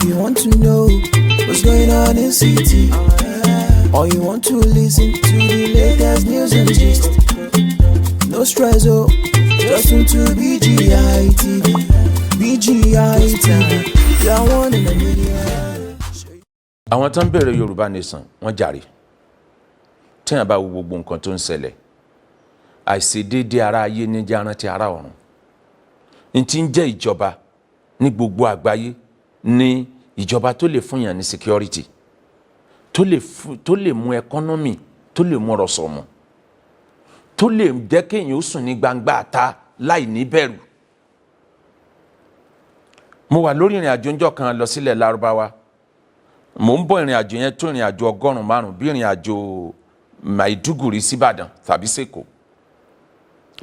You want to know what's going on in city, or you want to listen to the latest news and gist? No stress, oh, just tune to BGI TV. BGI TV, you are one in a million. Àwọn tó ń bẹ̀rẹ̀ Yorubanation wọ́n jàre tí wọ́n bá wo gbogbo nǹkan tó ń ṣẹlẹ̀ àìṣedéédé ara ayé ní járántí ara ọ̀run n tí ń jẹ́ ìjọba ní gbogbo àgbáyé ní ìjọba tó lè fún yàn ní security tó lè mú economy tó lè mú ọrọ̀ sọ̀mù tó lè jẹ́ kéèyàn ó sùn ní gbangba ta láì ní bẹ̀rù. Mo wà lórí ìrìn àjò ńjọ́ kan lọ sílẹ̀ Lárúbáwá mo ń bọ̀ ìrìn àjò yẹn tó ìrìn àjò 105 bí ìrìn àjò Maiduguri sí Ìbàdàn tàbí Sèkó.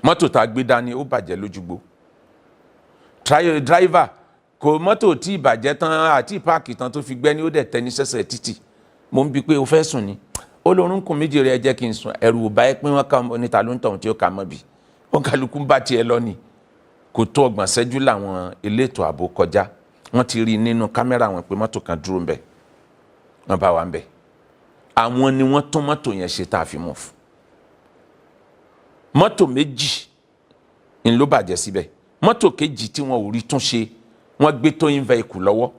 Mọ́tò tá a gbé dání ó bàjẹ́ lójúgbó. Driver kò mọ́tò tí ìbàjẹ́ tán àti páàkì tán tó fi gbẹ́ ní ó dẹ̀ tẹ́ ní sẹ́sẹ̀ títì. Mo ń bi pé o fẹ́ sùn ni. Ó lórúnkún méjì rẹ̀ jẹ́ kí n sùn. Ẹ̀rù ò bá ẹ pé wọ́n ká oníta ló ń tọ̀hún tí ó kà mọ́ bí. Wọ́n kálukú ń bá tiẹ̀ lọ ni. Kò tó 30 ṣẹ́jú làwọn elétò ààbò kọjá. Wọ́n ti rí nínú kámẹ́rà wọn pé mọ́tò kan dúró ń bẹ̀. Wọ́n bá wa ń bẹ̀. Àwọn ni wọ́n tún mọ́tò yẹn ṣe tá a fi mú fún. Mọ́tò méjì ń ló bàjẹ́ síbẹ̀. Mọ́tò kejì tí wọ́n ò rí tún ṣe wọ́n gbé towing vehicle lọ́wọ́.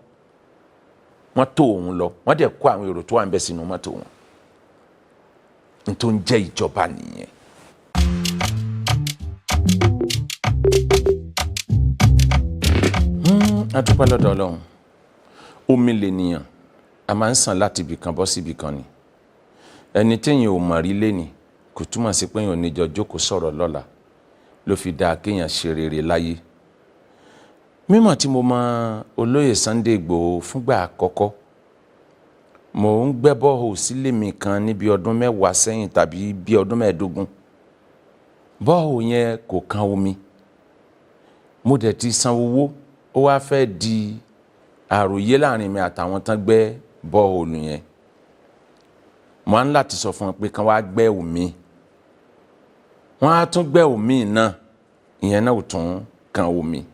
Wọ́n tó òun lọ. Wọ́n dẹ̀ kó àwọn èrò tó wà ń bẹ̀ sínú mọ́tò wọn. N tó ń jẹ́ ìjọba nìyẹn. A dúpẹ́ lọ́dọ̀ Ọlọ́run. Omi lè nìyàn. A máa ń sàn láti ibì kan bọ́ sí ibì kan ni. Ẹni téèyàn ò mọ̀ rí léni kò túmọ̀ sí pé èèyàn ò ní jọ jókòó sọ̀rọ̀ lọ́la ló fi dáa kéèyàn ṣe rere láyé. Mímọ̀ tí mo mọ olóyè Sunday Igboho fúngbà àkọ́kọ́ mo ń gbẹ́ bọ́ọ̀hù sílé mi kan níbi ọdún 10 sẹ́yìn tàbí bí ọdún 15. Bọ́ọ̀hù yẹn kò kan omi. Mo dẹ̀ ti san owó ó wá fẹ́ di àròyé láàrin mi àtàwọn tán gbẹ́ bọ́ọ̀hù yẹn. Mo á ń láti sọ fún wọn pé kán wá gbẹ́ omi. Wọ́n á tún gbẹ́ omi náà ìyẹn náà ò tún kan omi.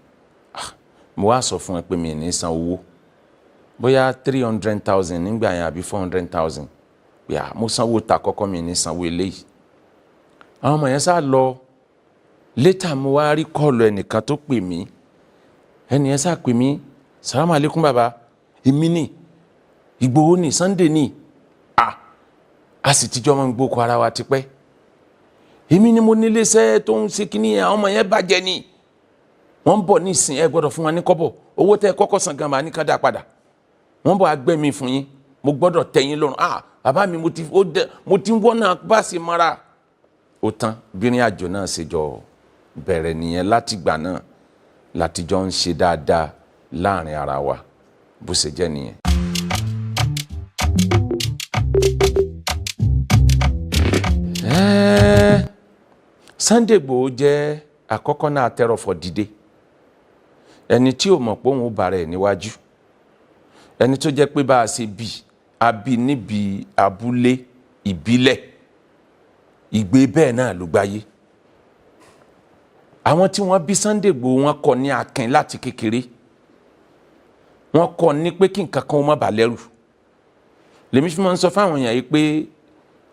Mo wá sọ fún wọn pé mi ní san owó bóyá 300,000 nígbà yẹn àbí 400,000 pé mo sanwó ta kọ́kọ́ mi ní sanwó eléyìí. Àwọn ọmọ yẹn sá lọ létà mo wá rí kọ́ọ̀lù ẹnìkan tó pè mí ẹni yẹn sá pè mí salamu alaikum baba èmi ni Igboho ni Sunday ni a sì tíjọ́ mọ́ gbókò ara wa tipẹ́ èmi ni mo nílé iṣẹ́ tó ń ṣe kíní àwọn ọmọ yẹn bàjẹ́ ni wọ́n ń bọ̀ ní ìsìn ẹ gbọ́dọ̀ fún wa ní kọ́bọ̀ owó tẹ́ kọ́kọ́ san gan ma ní kán dá padà wọ́n bọ̀ agbẹ́ mi fún yín mo gbọ́dọ̀ tẹ́ yín lọ́rùn bàbá mi mo ti ń wọ́n náà bá ṣe mara ó tán bírin àjò náà ṣe jọ bẹ̀rẹ̀ nìyẹn látìgbà náà látijọ́ ń ṣe dáadáa láàrin ara wa bó ṣe jẹ́ nìyẹn. Sunday Igboho jẹ́ àkọ́kọ́ náà tẹ́rọ̀fọ̀ dìde ẹni tí ò mọ̀ pé òun bá rẹ̀ níwájú ẹni tó jẹ́ pé bá a ṣe bí níbi abúlé ìbílẹ̀ ìgbé bẹ́ẹ̀ náà ló gbáyé. Àwọn tí wọ́n bí Sunday Igboho wọ́n kọ́ ní akin láti kékeré wọ́n kọ́ ní pé kí nǹkan kan ó má bà lẹ́rù. Lèmi fi máa ń sọ fáwọn èèyàn yìí pé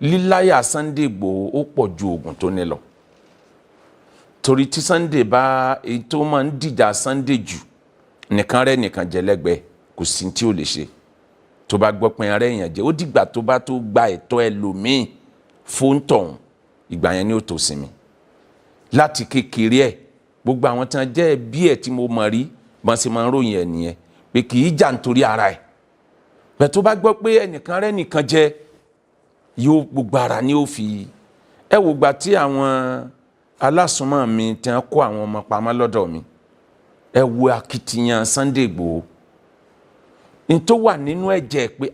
líláyà Sunday Igboho ó pọ̀ ju oògùn tó ní lọ. Torí tí Sunday bá èyí tó máa ń dìjà Sunday jù nìkan rẹ̀ nìkan jẹ́ lẹ́gbẹ̀ẹ́ kò sí tí ó lè ṣe. Tó bá gbọ́ pé ara èèyàn jẹ́ ó dìgbà tó bá tó gba ẹ̀tọ́ ẹlòmíì fún tọ̀hún ìgbà yẹn ni ó tó sinmi. Láti kékeré ẹ̀ gbogbo àwọn tí wọ́n jẹ́ bí ẹ̀ tí mo mọ̀ rí bọ́n ṣe máa ń ròyìn ẹ̀ nìyẹn pé kì í jà nítorí ara ẹ̀. Bẹ́ẹ̀ tó bá gbọ́ pé ẹnìkan rẹ̀ nìkan jẹ́ yóò gbogbo ara ni ó fi ẹ wò gbà tí àwọn alásùnmọ́ mi tí wọ́n kó àwọn ọmọ pamọ́ lọ́dọ̀ mi ẹ wo akitiyan Sunday Igboho n tó wà nínú ẹ̀jẹ̀ pé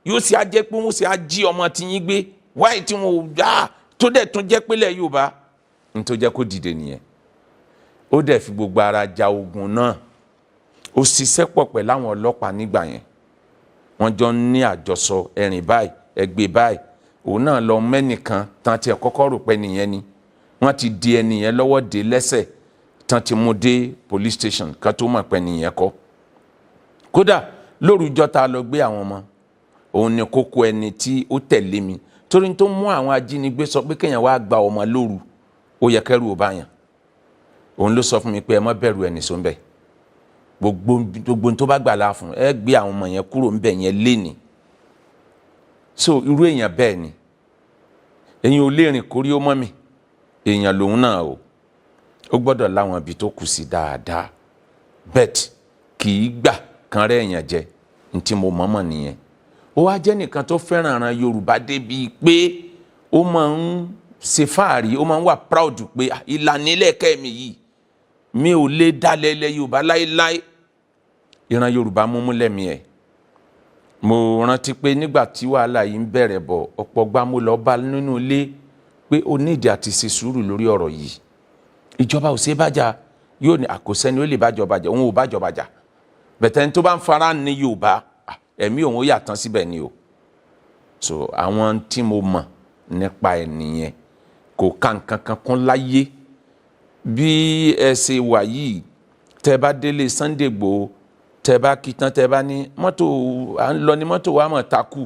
yóò ṣe á jẹ́ pé wọ́n ṣe á jí ọmọ tí yín gbé wáyé tí wọ́n tó dẹ̀ tún jẹ́ pélé Yorùbá n tó jẹ́ kó dìde nìyẹn. Ó dẹ̀ fi gbogbo ara ja ogun náà ó ṣiṣẹ́ pọ̀ pẹ̀lú àwọn ọlọ́pàá nígbà yẹn wọ́n jọ ní àjọsọ ẹ̀rìn báyìí ẹgbẹ́ báyìí òun náà lọ mẹ́nìkan tán tí ẹ kọ́kọ́ rò pé nìyẹn ni wọ́n ti di ẹnìyẹn lọ́wọ́ dé lẹ́sẹ̀ tán ti mú dé police station ká tó mọ̀ pé nìyẹn kọ́. Kódà lóru jọta lọ gbé àwọn ọmọ òun ni kókó ẹni tí ó tẹ̀lé mi torí tó mú àwọn ajínigbé sọ pé kéèyàn wá gba ọmọ lóru ó yẹ kẹ́rù ó báyàn òun ló sọ fún mi pé ẹ má bẹ̀rù ẹni sọ ń bẹ̀ gbogbo tó bá gbà láà fún ẹ gbé àwọn ọmọ yẹn kúrò ń bẹ̀ yẹn léni so irú èèyàn bẹ́ẹ̀ ni èèyàn ò lè rìn kórí ó mọ́ mi èèyàn lòun náà o ó gbọ́dọ̀ láwọn ibi tó kù sí dáadáa bẹ́ẹ̀ kì í gbà kan rẹ̀ èèyàn jẹ ní tí mo mọ̀mọ́ nìyẹn ó wá jẹ́ nìkan tó fẹ́ràn ara Yorùbá débi pé ó máa ń ṣe fáàrí ó máa ń wà proud pé ìlànà ilẹ̀kẹ́ mi yìí mi ò lè dalẹ̀ ilẹ̀ Yorùbá láéláé ìran Yorùbá múmú lẹ́mìí ẹ̀ mo rántí pé nígbà tí wàhálà yìí ń bẹ̀rẹ̀ bọ̀ ọ̀pọ̀ gbà mo lọ bá nínú ilé pé ó nídìí àti ṣe sùúrù lórí ọ̀rọ̀ yìí ìjọba ò ṣe bájà yóò ní àkósẹ́ni ó lè bájọba jà òun ò bájọba jà bẹ̀tẹ̀ ní tó bá ń fara ní Yorùbá ẹ̀mí òun ó yàtọ̀ síbẹ̀ ni o so àwọn tí mo mọ̀ nípa ẹ̀ nìyẹn kò ká nǹkan kan kún láyé bí ẹ ṣe wà yìí tẹ bá délé Sunday Igboho tẹ bá kí tán tẹ bá ní mọ́tò à ń lọ ní mọ́tò wa mọ̀ takú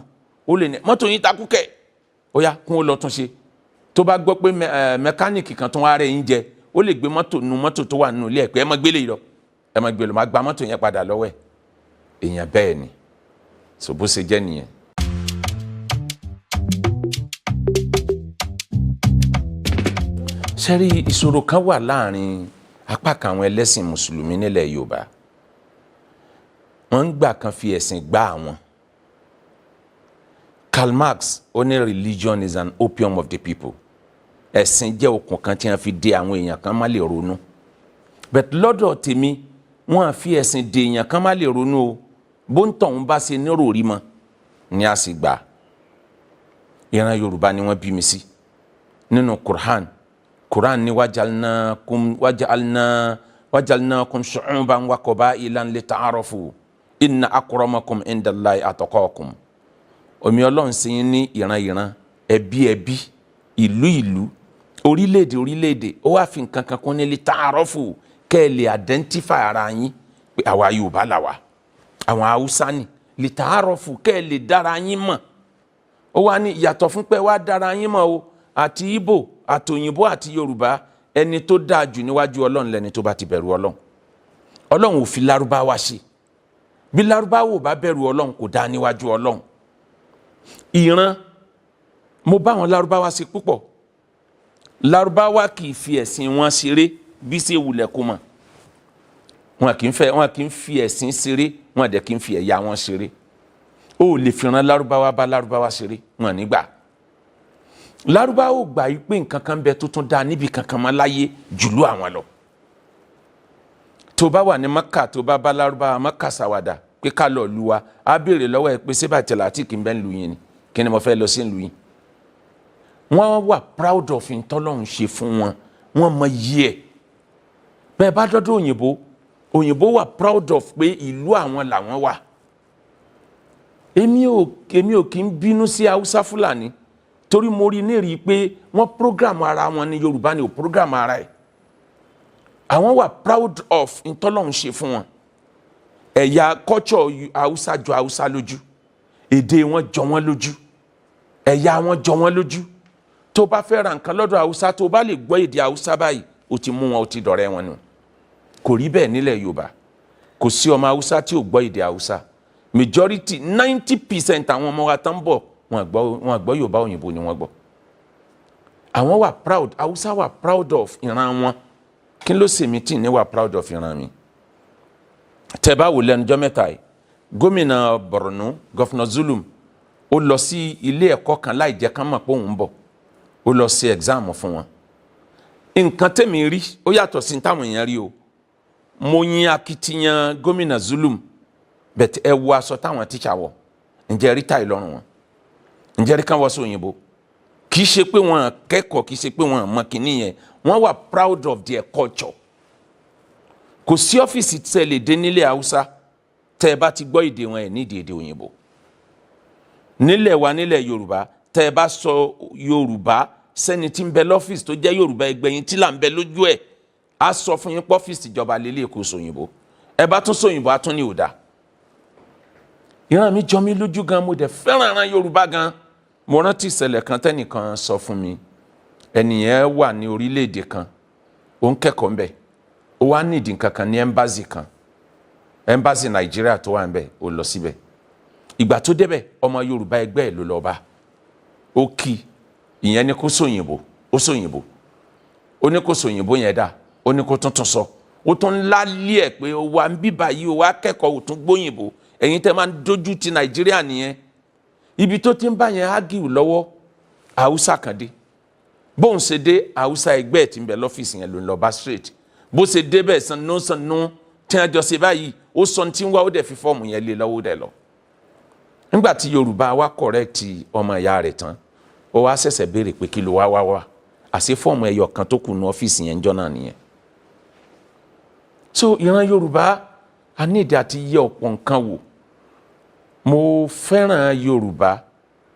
ó lè ní mọ́tò yín takú kẹ̀ ó yá kún ó lọ tún ṣe tó bá gbọ́ pé mẹkáníìkì kan tó wá rẹ̀ yín jẹ ó lè gbé mọ́tò tó wà nínú ilé ẹ̀ pé ẹ má gbélé yìí lọ ẹ má gbé lọ má gba mọ́tò yẹn padà lọ́wọ́ ẹ̀ èèyàn bẹ́ẹ̀ ni so bó ṣe jẹ́ nìyẹn. sẹ́rí ìṣòro kan wà láàrin apá kan àwọn ẹlẹ́sìn mùsùlùmí nílẹ̀ Yorùbá wọ́n ń gbà kan fi ẹ̀sìn gbá àwọn. Karl Marx ó ní religion is an opium of the people ẹ̀sìn jẹ́ okùn kan tí wọ́n fi dè àwọn èèyàn kan má lè ronú but lọ́dọ̀ tèmi wọ́n á fi ẹ̀sìn dè èèyàn kan má lè ronú o bó ń tọ̀hún bá ṣe níròrí mọ́ ni a sì gbà ìran Yorùbá ni wọ́n bí mi sí nínú Quran ni waja'alnakum shu'uban wa qaba'ilan lita'arafu inna akramakum indallahi atqakum omi Ọlọ́run sì yín ní ìran ẹbí ìlú orílẹ̀-èdè ó wá fi nǹkan kan kún ní lita'arafu kẹ́ ẹ lè identify ara yín pé àwa Yorùbá làwà àwọn Haúsá ni lita'arafu kẹ́ ẹ lè dára yín mọ̀ ó wá ní ìyàtọ̀ fún pé wá dára yín mọ̀ o àti Ìgbò àtòyìnbó àti Yorùbá ẹni tó dáa jù níwájú Ọlọ́run lẹni tó bá ti bẹ̀rù Ọlọ́run ò fi Lárúbáwá ṣe bí Lárúbáwá ò bá bẹ̀rù Ọlọ́run kò dáa níwájú Ọlọ́run ìran mo bá wọn Lárúbáwá ṣe púpọ̀ Lárúbáwá kì í fi ẹ̀sìn wọn ṣeré bí ṣe wulẹ̀ kó mọ̀ wọn kì í fi ẹ̀sìn ṣeré wọn dẹ̀ kì í fi ẹ̀yà wọn ṣeré ó lè fi ran Lárúbáwá bá Lárúbáwá ṣeré wọn nígbà Lárúbáwá ò gbà yí pé nǹkan kan bẹ tó tún dáa níbi kankan mọ́ láyé jùlọ àwọn lọ tó bá wà ní Maka tó bá Lárúbáwá Maka ṣàwàdà pé ká lọ lu wa á béèrè lọ́wọ́ ẹ pé sébà tẹ̀látì kì í bẹ́ ń lu yín ni kí ni mo fẹ́ lọ sí ń lu yín wọ́n wà proud of ìtọ́lọ́run ṣe fún wọn wọ́n mọ yí ẹ̀ bẹ́ẹ̀ bá dọ́dọ̀ òyìnbó wà proud of pé ìlú àwọn làwọn wà èmi ò kí ń bínú sí Haúsá Fúlàní torí mo rí nírìí pé wọ́n program ara wọn ní Yorùbá ni ò program ara ẹ̀ àwọn wà proud of ìtọ́lọ́run ṣe fún wọn ẹ̀yà culture Haúsá jọ Haúsá lójú èdè wọn jọ wọn lójú ẹ̀yà wọn jọ wọn lójú tó bá fẹ́ ra nǹkan lọ́dọ̀ Haúsá tó bá lè gbọ́ èdè Haúsá báyìí ó ti mú wọn ó ti dọ̀rẹ́ wọn nù kò rí bẹ́ẹ̀ nílẹ̀ Yorùbá kò sí ọmọ Haúsá tí ò gbọ́ èdè Haúsá majority 90% àwọn ọmọ wa tán bọ̀ wọn gbọ́ Yorùbá òyìnbó ni wọ́n gbọ́ àwọn wà proud Haúsá wà proud of ìran wọn kí ló ṣe mí tí ní wà proud of ìran mi tẹ́ bá wò lẹ́nujọ́ mẹ́ta yìí gómìnà Borno gọ́fìnà Zulum ó lọ sí ilé ẹ̀kọ́ kan láì jẹ́ kán mọ̀ pé òun ń bọ̀ ó lọ ṣe exam fún wọn nǹkan tẹ́mi rí ó yàtọ̀ sí táwọn èèyàn rí o mo yin akitiyan gómìnà Zulum bẹ̀tẹ̀ ẹ wo aṣọ táwọn tíṣà wọ̀ ǹjẹ́ rí táì lọ́rùn wọn ǹjẹ́ rí kán wọ́ sí òyìnbó kì í ṣe pé wọ́n kẹ́kọ̀ọ́ kì í ṣe pé wọ́n mọ kínní yẹn wọ́n wà proud of their culture kò sí ọ́fíìsì tẹ́ lè dé nílẹ̀ Haúsá tẹ́ ẹ bá ti gbọ́ èdè wọn ẹ̀ nídìí èdè òyìnbó nílẹ̀ wa nílẹ̀ Yorùbá tẹ́ ẹ bá sọ Yorùbá sẹ́ni tí ń bẹ lọ́fíìsì tó jẹ́ Yorùbá ẹgbẹ́ yín tí là ń bẹ lójú ẹ̀ á sọ fún yín pọ́fíìsì ìjọba lélẹ̀ kò sòyìnbó ẹ bá tún sòyìnbó á tún ní òdà ìran mi jọ mí lójú gan, mo dẹ̀ fẹ́ràn ìran Yorùbá gan. Mo rántí ìṣẹ̀lẹ̀ kan tẹ́nìkan sọ fún mi. Ẹnìyẹn wà ní orílẹ̀-èdè kan, ó ń kẹ́kọ̀ọ́ ńbẹ̀, ó wá nídìí nǹkan kan ní ẹ́mbásì kan, ẹ́mbásì Nàìjíríà tó wà ńbẹ̀, ó lọ síbẹ̀. Ìgbà tó débẹ̀, ọmọ Yorùbá ẹgbẹ́ ẹ̀ ló lọ bá, ó kí, ìyẹn ní kó sòyìnbó, ó sòyìnbó, ó ní kó sòyìnbó yẹn dà, ó ní kó tuntun sọ, ó tún lálé ẹ̀ pé ó wà ń bíbá yìí, ó wá kẹ́kọ̀ọ́, ó tún gbóyìnbó, ẹ̀yin tẹ́ máa ń dojú ti Nàìjíríà nìyẹn. Ibi tó ti ń bá yẹn ágìw lọ́wọ́, Haúsá kan dé, bóun ṣe dé, Haúsá ẹgbẹ́ ẹ̀ tí ń bẹ lọ́fíìsì yẹn ló ń lọ bá straight, bó ṣe dé bẹ́ẹ̀ sànú tí wọ́n jọ ṣe báyìí, ó sọ ní tí ń wá, ó dẹ̀ fi fọ́ọ̀mù yẹn lé lọ́wọ́ dẹ̀ lọ. Nígbà tí Yorùbá wa correct ọmọ ìyá rẹ̀ tán, ó wá ṣẹ̀ṣẹ̀ béèrè pé kí ló wá, àṣé fọ́ọ̀mù ẹyọ kan tó kù ní ọ́fíìsì yẹn jọ náà nìyẹn. So ìran Yorùbá a ní ìdí àti yẹ ọ̀pọ̀ nǹkan wò. Mo fẹ́ràn Yorùbá,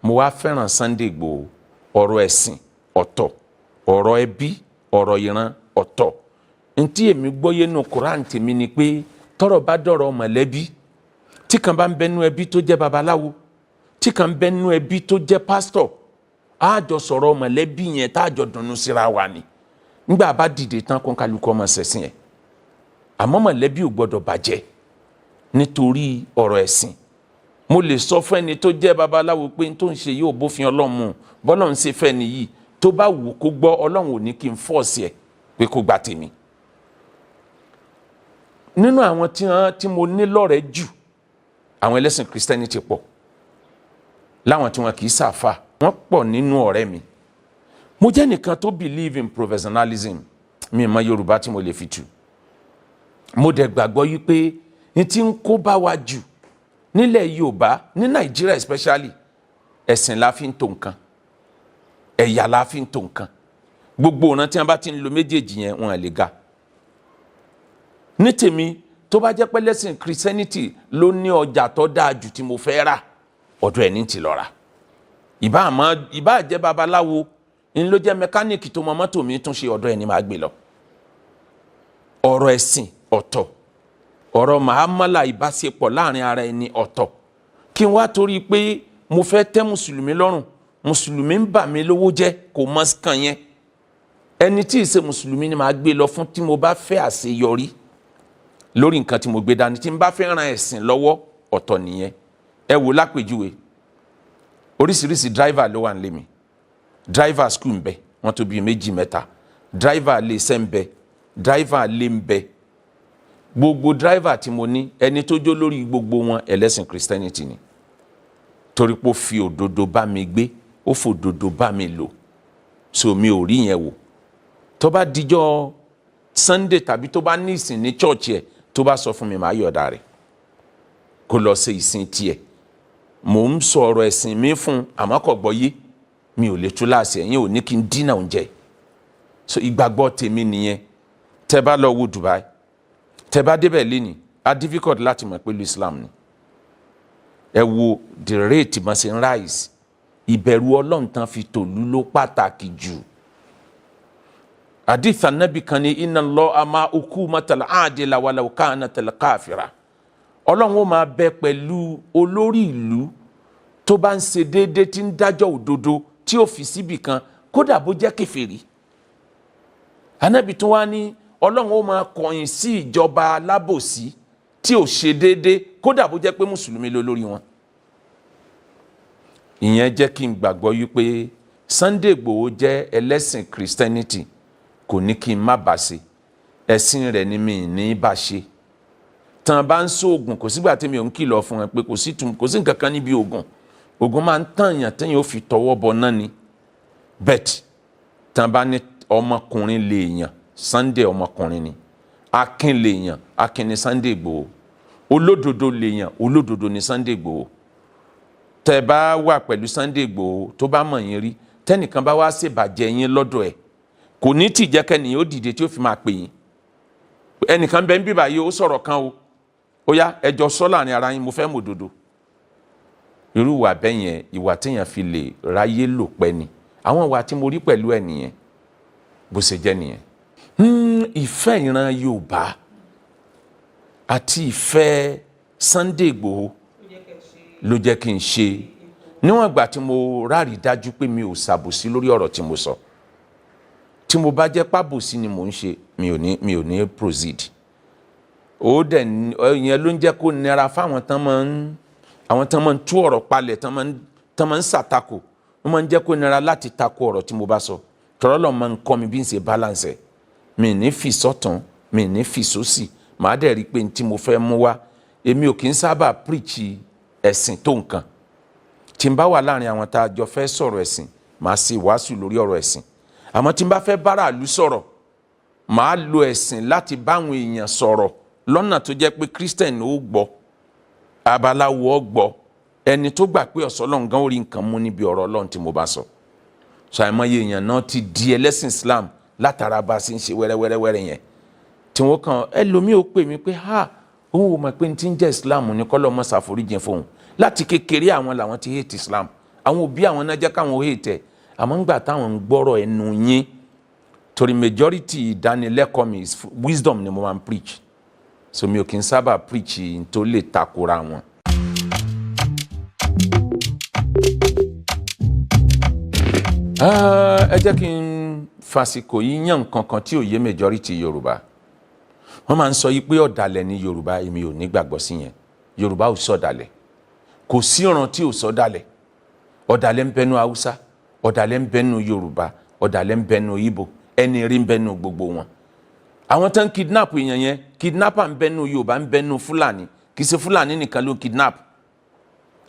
mo wá fẹ́ràn Sunday Igboho. Ọ̀rọ̀ ẹ̀sìn ọ̀tọ̀, ọ̀rọ̀ ẹbí, ọ̀rọ̀ ìran ọ̀tọ̀. Ntí èmi gbọ́yé nínú Quran tèmi ni pé tọ́rọ̀ bá dọ̀rọ̀ mọ̀lẹ́bí, tí kan bá ń bẹnu ẹbí tó jẹ́ babaláwo, tí kan ń bẹnu ẹbí tó jẹ́ pásítọ̀, á jọ sọ̀rọ̀ mọ̀lẹ́bí yẹn tá a jọ dùnnú síra wa ni. Nígbà bá dìde tán kó kálukú ọmọ ṣẹ̀sìn ẹ̀. Àmọ́ mọ̀lẹ́bí ò gbọ́dọ̀ bàjẹ́ nítorí ọ̀rọ̀ ẹ̀sìn. Mo lè sọ fún ẹni tó jẹ́ babaláwo pé n tó ń ṣe yóò bófin Ọlọ́run mu, bọ́lọ́run ṣe fẹ́ nìyí, tó bá wù kó gbọ́, Ọlọ́run ò ní kí n fọ́ọ̀sì ẹ̀ pé kó gba tèmi. Nínú àwọn tí mo ní lọ́rẹ̀ẹ́ jù, àwọn ẹlẹ́sìn Kristẹni ti pọ̀, láwọn tí wọn kì í ṣàfà, wọ́n pọ̀ nínú ọ̀rẹ́ mi. Mo jẹ́ nìkan tó believe in professionalism, mi mọ Yorùbá tí mo lè fi tu. Mo dẹ̀ gbàgbọ́ yí pé n tí ń kó bá wa jù nílẹ̀ Yorùbá, ní Nàìjíríà especially, ẹ̀sìn la fi ń tò nǹkan, ẹ̀yà la fi ń tò nǹkan. Gbogbo ọ̀nà tí wọ́n bá ti ń lo méjèèjì yẹn, wọn lè ga. Ní tèmi, tó bá jẹ́ pé lẹ́sìn Christianity ló ní ọjà tó dáa jù tí mo fẹ́ rà, ọ̀dọ̀ ẹ̀ ní ti lọ rà. Ìbá jẹ́ babaláwo, ń ló jẹ́ mẹkáníìkì tó mọ mọ́tò mi tún ṣe, ọ̀dọ̀ ẹ̀ ní máa gbé lọ. Ọ̀rọ̀ ẹ̀sìn ọ̀tọ̀, ọ̀rọ̀ màámálà ìbáṣepọ̀ láàrin ara ẹni ọ̀tọ̀. Kí n wá torí pé mo fẹ́ tẹ́ mùsùlùmí lọ́rùn, mùsùlùmí ń bà mí lówó jẹ́, kò mọ́ kàn yẹn. Ẹni tí ì ṣe mùsùlùmí ni màá gbé lọ fún tí mo bá fẹ́ àṣeyọrí lórí nǹkan tí mo gbé dání. Tí n bá fẹ́ ran ẹ̀sìn lọ́wọ́, ọ̀tọ̀ nìyẹn. Ẹ wò lápèjúwe, oríṣiríṣi driver ló wà nílé mi. Driver school ń bẹ, wọ́n tó bí méjì mẹ́ta. Driver ilé iṣẹ́ ń bẹ, driver ilé ń bẹ. Gbogbo driver tí mo ní, ẹni tó jó lórí gbogbo wọn ẹlẹ́sìn Christianity ni. Torí pé ó fi òdodo bá mi gbé, ó fòdodo bá mi lò. So mi ò rí yẹn wò. Tó bá dijọ́ Sunday tàbí tó bá ní ìsìn ní church ẹ̀, tó bá sọ fún mi, màá yọ̀ọ̀da rẹ̀ kó lọ ṣe ìsìn tiẹ̀. Mò ń sọ̀rọ̀ ẹ̀sìn mi fún, àmọ́ kò gbọ́ yé, mi ò lè tú láàṣẹ, ẹ̀yin ò ní kí n dínà oúnjẹ. So ìgbàgbọ́ tèmi nìyẹn. Tẹ́ bá lọ wo Dubai, tẹ́ bá débẹ̀ lénìí, a difficult láti mọ̀ pé Islam ni. Ẹ wo the rate bá ṣe ń rise, ìbẹ̀rù Ọlọ́run tán fi tòlú ló pàtàkì jù. Hadith Ànábì kan ní inna Allaha ma'a hukumatil adila walau kanatil kafira. Ọlọ́run ó máa bẹ pẹ̀lú olórí ìlú tó bá ń ṣe déédéé, tí ń dájọ́ òdodo, tí ó fi síbì kan, kódà bó jẹ́ kèfèrí. Ànábì tún wá ní Ọlọ́run ó máa kọ̀yìn sí ìjọba alábòsí tí ò ṣe déédéé, kódà bó jẹ́ pé mùsùlùmí ló lórí wọn. Ìyẹn jẹ́ kí n gbàgbọ́ yí pé Sunday Igboho jẹ́ ẹlẹ́sìn Christianity, kò ní kí n má bá ṣe. Ẹ̀sìn rẹ̀ ni mi ní bá ṣe. Tán bá ń sóògùn, kò sígbà tí mi ò ń kìlọ̀ fún ẹ pé kò sí nǹkan kan níbi ògùn. Ògùn máa ń tàn yàn téèyàn ó fi tọwọ́ bọ náà ni. Bet tán bá ní ọmọkùnrin lè yàn, Sunday ọmọkùnrin ni. Akin lè yàn, akin ni Sunday Igboho. Olódodo lè yàn, olódodo ni Sunday Igboho. Tẹ́ bá wà pẹ̀lú Sunday Igboho tó bá mọ̀ yín rí, tẹ́nìkan bá wá ṣèbàjẹ́ yín lọ́dọ̀ ẹ̀, kò ní tì jẹ́ kẹ́nìyàn ó dìde tí ó fi máa pè yín. Ẹnìkan bẹ́ẹ̀ ń bíbà yìí ó sọ̀rọ̀ kan o, ó yá ẹjọ́ sọ láàrin ara yín, mo fẹ́ mọ̀ òdodo. Irú ìwà bẹ́ẹ̀ yẹn, ìwà téèyàn fi lè ráyé lò pẹ́ ni. Àwọn ìwà tí mo rí pẹ̀lú ẹ̀ nìyẹn, bó ṣe jẹ́ nìyẹn. Ìfẹ́ ìran Yorùbá àti ìfẹ́ Sunday Igboho ló jẹ́ kí n ṣe níwọ̀n ìgbà tí mo rárí dájú pé mi ò ṣàbòsí lórí ọ̀rọ̀ tí mo sọ. Tí mo bá jẹ́ pábòsí ni mò ń ṣe, mi ò ní proceed. Ó dẹ̀ ìyẹn ló ń jẹ́ kó nira fáwọn tán máa ń tú ọ̀rọ̀ palẹ̀ tán máa ń ṣàtakò. Wọ́n máa ń jẹ́ kó nira láti takò ọ̀rọ̀ tí mo bá sọ. Tọ́rọ́ lọ́ọ́ máa ń kọ́ mi bí n ṣe balance ẹ̀. Mi ní fi sọ́tàn, mi ní fi sósì. Màá dẹ̀ rí pé tí mo fẹ́ mú wá, èmi ò kì í sábà preach ẹ̀sìn tó nǹkan. Tí n bá wà láàrin àwọn tá a jọ fẹ́ sọ̀rọ̀ ẹ̀sìn, màá ṣe wàásù lórí ọ̀rọ̀ ẹ̀sìn. Àmọ́ tí n bá fẹ́ bára ìlú sọ̀rọ̀, màá lo ẹ̀sìn láti báwọn èèyàn sọ̀rọ̀ lọ́nà tó jẹ́ pé Christian ó gbọ́, abaláwo ó gbọ́, ẹni tó gbà pé ọ̀sọ́ Ọlọ́run gan orí nǹkan mú níbi ọ̀rọ̀ Ọlọ́run tí mo bá sọ. Ṣàìmọye èèyàn náà ti di ẹlẹ́sìn Islam látara bá a sì ń ṣe wẹ́rẹ́wẹ́rẹ́ yẹn. Tí wọ́n kàn ẹlòmíì ó pè mí pé òun ò mọ̀ pé n ti ń jẹ́ Islam ní kọ́lọ́ mọ́ ṣàforíjìn fóun. Láti kékeré àwọn làwọn ti hate Islam. Àwọn òbí àwọn náà jẹ́ káwọn ó hate ẹ̀. Àmọ́ ńgbà táwọn ń gbọ́rọ̀ ẹnu yín, torí majority ìdánilẹ́kọ̀ọ́ mi wisdom ni mo máa ń preach. So mi ò kì í sábà preach tó lè takora wọn. Ẹ jẹ́ kí n fàsìkò yìí yàn nǹkan kan tí ò yé majority Yorùbá. Wọ́n máa ń sọ yìí pé ọ̀dàlẹ̀ ni Yorùbá, èmi ò nígbàgbọ́ sí yẹn. Yorùbá ò sọ̀dàlẹ̀. Kò sí ọ̀ràn tí ò sọ̀dàlẹ̀. Ọ̀dàlẹ̀ ń bẹnu Haúsá, ọ̀dàlẹ̀ ń bẹnu Yorùbá, ọ̀dàlẹ̀ ń bẹnu Ìgbò, ẹni rí ń bẹnu gbogbo wọn. Àwọn tán kidnap èèyàn yẹn, kidnapper ń bẹnu Yorùbá, ń bẹnu Fúlàní, kì í ṣe Fúlàní nìkan ló kidnap.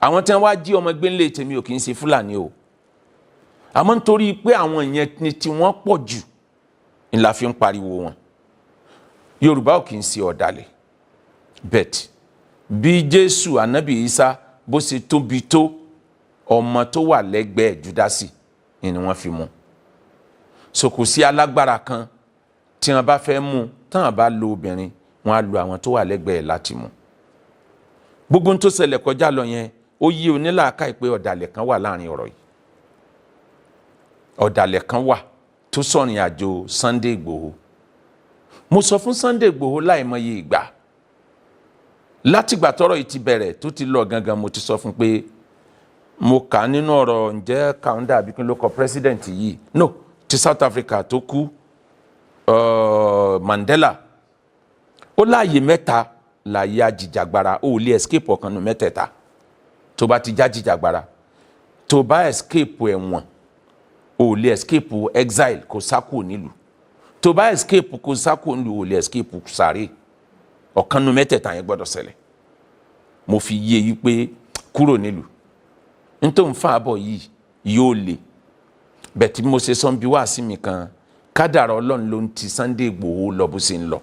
Àwọn tán wá jí ọmọ gbé ńlé tèmi ò kì í ṣe Fúlàní o. Àmọ́ nítorí pé àwọn yẹn ni tí wọ́n pọ̀ jù ni la fi ń pariwo wọn. Yorùbá ò kì í ṣe ọ̀dàlẹ̀. Bet bí Jésù Ànábì Ìsá bó ṣe tóbi tó, ọmọ tó wà lẹ́gbẹ̀ẹ́ Júdásì ni wọ́n fi mú. So kò sí alágbára kan tí wọ́n bá fẹ́ mú, tán bá lo obìnrin, wọ́n á lo àwọn tó wà lẹ́gbẹ̀ẹ́ láti mú. Gbogbo ohun tó ṣẹlẹ̀ kọjá lọ yẹn, ó yé onílàákàyè pé ọ̀dàlẹ̀ kan wà láàrin ọ̀rọ̀ yìí. Ọ̀dàlẹ̀ kan wà tó sọ̀rìn àjò Sunday Igboho. Mo sọ fún Sunday Igboho láìmọye ìgbà. Látìgbà tọ́rọ̀ yìí ti bẹ̀rẹ̀ tó ti lọ gangan, mo ti sọ fún pé mo kà nínú ọ̀rọ̀ ǹjẹ́ Kaunda àbí kí ló kọ president yìí, no, ti South Africa tó kú, Mandela. Ó láàyè mẹ́ta láyé ajìjàgbara, ó lè escape ọ̀kan nínú mẹ́tẹ̀ẹ̀ta. Tó bá ti já jìjàgbara, tó bá escape ẹ̀wọ̀n, ó lè escape exile kó sá kúrò nílùú. Tó bá escape kó sá kúrò nílùú, ó lè escape sáré. Ọ̀kan nínú mẹ́tẹ̀ẹ̀ta yẹn gbọ́dọ̀ ṣẹlẹ̀. Mo fi yé yí pé kúrò nílùú. Nítorí ń fa àbọ̀ yìí yóò le. Bẹ́ẹ̀ tí mo ṣe sọ́n bí wá sí mi kan, kádàrá Ọlọ́run ló ń ti Sunday Igboho lọ bó ṣe ń lọ.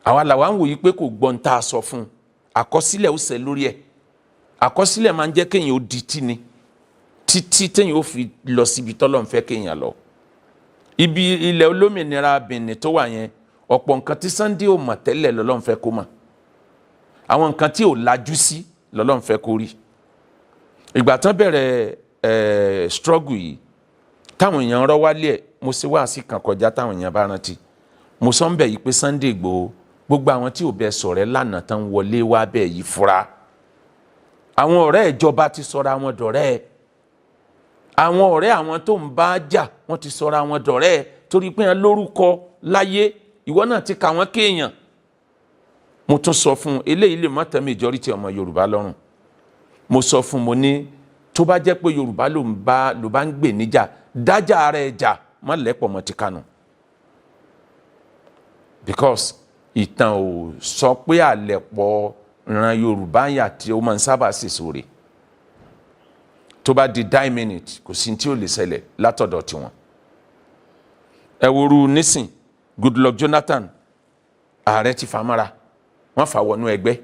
Àwa làwa ń wò yí pé kò gbọ́n tá a sọ fún un. Àkọsílẹ̀ ó ṣẹ lórí ẹ̀. Àkọsílẹ̀ máa ń jẹ́ kéèyàn ó di tí ni. Títí téèyàn ó fi lọ síbi tọ́lọ́run fẹ́ kéèyàn lọ. Ibi ilẹ̀ olómìnira Benin tó wà yẹn, ọ̀pọ̀ nǹkan tí Sunday ò mọ̀ tẹ́lẹ̀ lọ́lọ́run fẹ́ kó mọ̀. Àwọn nǹkan tí ò lajú sí lọ́lọ́run fẹ́ kó rí. Ìgbà tán bẹ̀rẹ̀ struggle yìí, táwọn èèyàn rọ́ wálé ẹ̀, mo ṣe wá sí kan kọjá táwọn èèyàn bá rántí. Mo sọ ń bẹ̀ yìí pé Sunday Igboho, gbogbo àwọn tí ò bẹ sọ̀rẹ́ lánàá tán wọlé wá bẹ̀ yìí fura. Àwọn ọ̀rẹ́ ìjọba ti sọra wọn dọ̀rẹ́ ẹ̀. Àwọn ọ̀rẹ́ àwọn tó ń bá jà wọ́n ti sọra wọn dọ̀rẹ́ ẹ̀ torí pé wọ́n lórúkọ láyé, ìwọ náà ti kà wọ́n kéèyàn. Mo tún sọ fún eléyìí lè má tẹ́ majority ọmọ Yorùbá lọ́rùn. Mo sọ fún mo ní tó bá jẹ́ pé Yorùbá ló bá ń gbè níjà, dájà ara ẹ̀ jà, má lẹ́pọ̀ mọ́ ti Kánò. Because ìtàn ò sọ pé àlẹ̀pọ̀ ran Yorùbá yà tí ó máa ń sábà sèso rè. Tó bá di 10 minutes kò sí tí ó lè ṣẹlẹ̀ látọ̀dọ̀ tiwọn. Ẹ woru nísìn Goodluck Jonathan, ààrẹ ti fàmára, wọ́n fà wọnú ẹgbẹ́.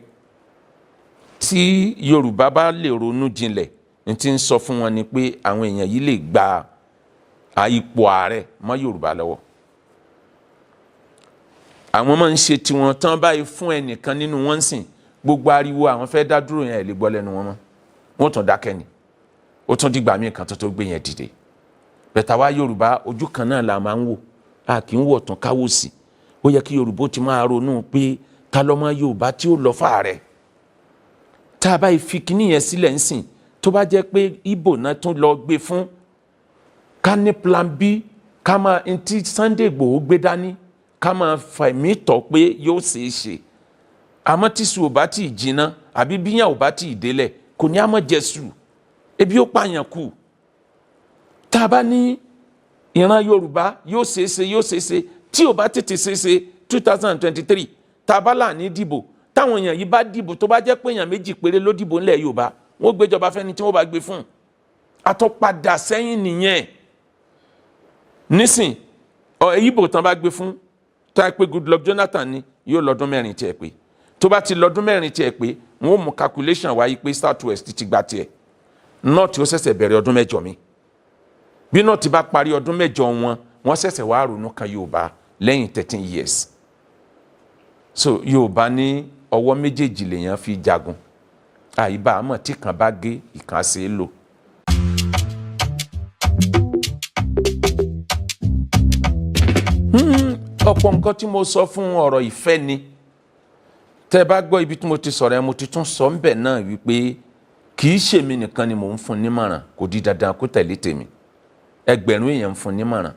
Tí Yorùbá bá lè ronú jinlẹ̀, ní ti ń sọ fún wọn ni pé àwọn èèyàn yìí lè gba ipò ààrẹ mọ́ Yorùbá lọ́wọ́. Àwọn máa ń ṣe tiwọn tán báyìí fún ẹnìkan nínú wọn sìn, gbogbo ariwo àwọn fẹ́ dá dúró yẹn lè gbọ́ lẹ́nu wọn mọ́. Wọ́n tún dákẹ́ ni. Ó tún dìgbà míì kan tó gbé yẹn dìde. Bẹ̀tà wá Yorùbá ojú kan náà la máa ń wò, a kì í wọ̀ tún káwò sí. Ó yẹ kí Yorùbá ti máa ronú pé ta lọ́mọ Yorùbá tí ó lọ fàárẹ̀. tá a bá fi kíní yẹn sílẹ̀ ń sìn tó bá jẹ́ pé Ìgbò náà tún lọ gbé fún ká ní plan B ká máa ntí Sunday Igboho gbé dání ká máa fẹ̀mí tọ̀ pé yóò ṣeé ṣe àmọ́ tíṣu ò bá tí ì jiná àbí bíyàn ò bá tí ì délẹ̀ kò ní àmọ́ jẹ́sù ebi ó pààyàn kù tá a bá ní ìran Yorùbá yóò ṣeéṣe tí ò bá tètè ṣeéṣe 2023 tá a bá là ní dìbò táwọn èèyàn yìí bá dìbò tó bá jẹ́ pé èèyàn méjì péré ló dìbò ńlẹ̀ Yorùbá wọ́n gbéjọba fẹ́ni tí wọ́n bá gbé fún àtọ́padà sẹ́yìn nìyẹn nísìn Ìgbò tán bá gbé fún tá a pé Goodluck Jonathan ni yóò lọ́dún mẹ́rin tiẹ̀ pé tó bá ti lọ́dún mẹ́rin tiẹ̀ pé wọ́n mú calculation wáyé pé South West ti gba tiẹ̀ North ó ṣẹ̀ṣẹ̀ bẹ̀rẹ̀ ọdún mẹ́jọ mi bí North bá parí ọdún mẹ́jọ wọ́n ṣẹ̀ṣẹ̀ wá ronú kan Yorùbá lẹ́yìn 13 years so Yorùbá ní ọwọ́ méjèèjì lèèyàn fi jagun àyíbá àmọ́ tí kan bá gé ìkan ṣe é lò. ọ̀pọ̀ nǹkan tí mo sọ fún ọ̀rọ̀ ìfẹ́ ni tẹ́ bá gbọ́ ibi tí mo ti sọ̀rọ̀ ẹ̀ mo ti tún sọ ńbẹ̀ náà wípé kì í ṣèmi nìkan ni mò ń fún nímọ̀ràn kò di dandan kó tẹ̀lé tèmi ẹgbẹ̀rún èèyàn ń fún nímọ̀ràn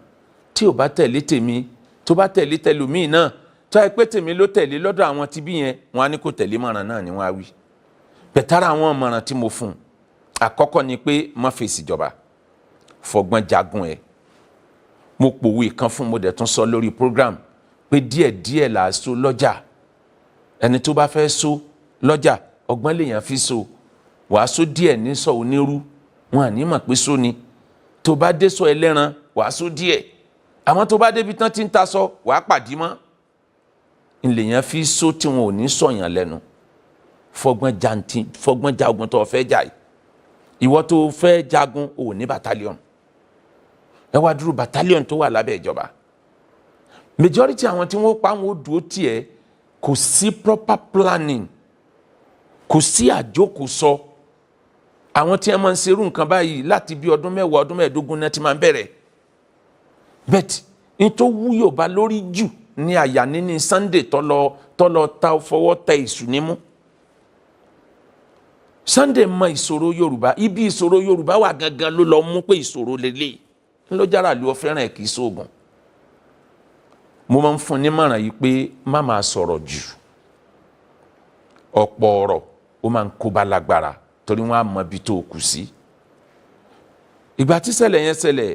tí ò bá tẹ̀lé tèmi tó bá tẹ̀lé tẹlòmíì náà tó ẹ pé tèmi ló tẹ̀lé lọ́dọ̀ àwọn tí bí yẹn wọn á ní kó tẹ̀lé mọ̀ràn náà ni wọ́n á wí bẹ̀tára àwọn mọ̀ràn tí mo fún àkọ́kọ́ ni pé má fèsì ìjọba fọgbọ́n jagun ẹ̀ mo pòwe kan fún mo dẹ̀ tún sọ lórí program pé díẹ̀díẹ̀ là á so lọ́jà ẹni tó bá fẹ́ so lọ́jà ọgbọ́n lèèyàn fi so wàá so díẹ̀ ní sọ onírú wọn à ní mọ̀ pé so ni tó bá dé sọ ẹlẹ́ran wàá so díẹ̀ àmọ́ tó bá débi tán ti ń ta sọ wàá pàdí mọ́ ńlèèyàn fi so tí wọn ò ní sọ̀yàn lẹ́nu fọgbọ́n jagun tó fẹ́ jà yìí ìwọ tó fẹ́ jagun ò ní battalion ẹ wá dúró battalion tó wà lábẹ́ ìjọba majority àwọn tí wọ́n pa wọn ó dúró tiẹ̀ kò sí proper planning kò sí àjókòsọ àwọn tí wọ́n máa ń ṣerú nǹkan báyìí láti bí ọdún mẹ́wàá ọdún mẹ́ẹ̀ẹ́dógún náà ti máa ń bẹ̀rẹ̀ bẹ́ẹ̀ ní tó wú Yorùbá lórí jù ní àyà níní Sunday tọ́lọ ta fọwọ́ tẹ ìṣù nímú Sunday mọ ìṣòro Yorùbá ibi ìṣòro Yorùbá wà gangan ló lọ mú pé ìṣòro lélẹ̀ ńlọjára ló fẹ́ràn ẹ̀ kì í sóògùn mo máa ń fún nímọ̀ràn yìí pé má máa sọ̀rọ̀ jù ọ̀pọ̀ ọ̀rọ̀ ó máa ń kóbá lágbára torí wọ́n á mọ ibi tó kù sí ìgbà tí ṣẹlẹ̀ yẹn ṣẹlẹ̀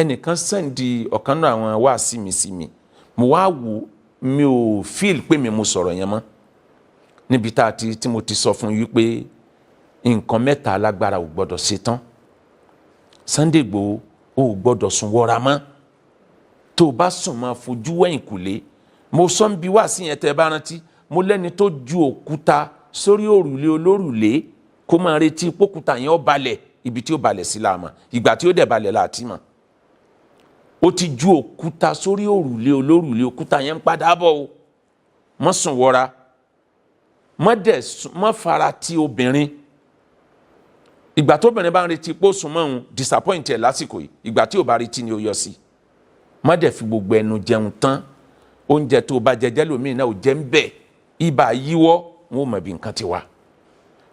ẹnìkan sẹ́ǹdì ọ̀kan náà àwọn wá sí mi mo wá wò mi ò fíìl pé mi mo sọ̀rọ̀ yẹn mọ́ níbi tí mo ti sọ fún yín pé nǹkan mẹ́ta alágbára ò gbọ́dọ̀ ṣe tán Sunday Igboho ò gbọ́dọ̀ sùn wọra mọ́ tó o bá sùn máa fojú wẹ̀yìn kùlé mo sọ ń bi wá sí yẹn tẹ́ bá rántí mo lẹ́ni tó ju òkúta sórí òrùlé olórùlé kó máa retí pókúta yẹn ó balẹ̀ ibi tí ó balẹ̀ sí láàmà ìgbà tí ó dẹ̀ balẹ̀ láti mọ̀ ó ti ju òkúta sórí òrùlé olórùlé òkúta yẹn ń padà bọ̀ o mọ́ sùn wọra mọ́ fara ti obìnrin ìgbà tóbìnrin bá ń retí pé ó sùn mọ́ òun disappoint ẹ̀ lásìkò yìí ìgbà tí ò bá retí ni ó yọ sí má dẹ̀ fi gbogbo ẹnu jẹun tán oúnjẹ tó bá jẹjẹ lómìn náà ò jẹ́ ń bẹ̀ ibà yíwọ́ wọn ò mọ̀ bí nǹkan ti wà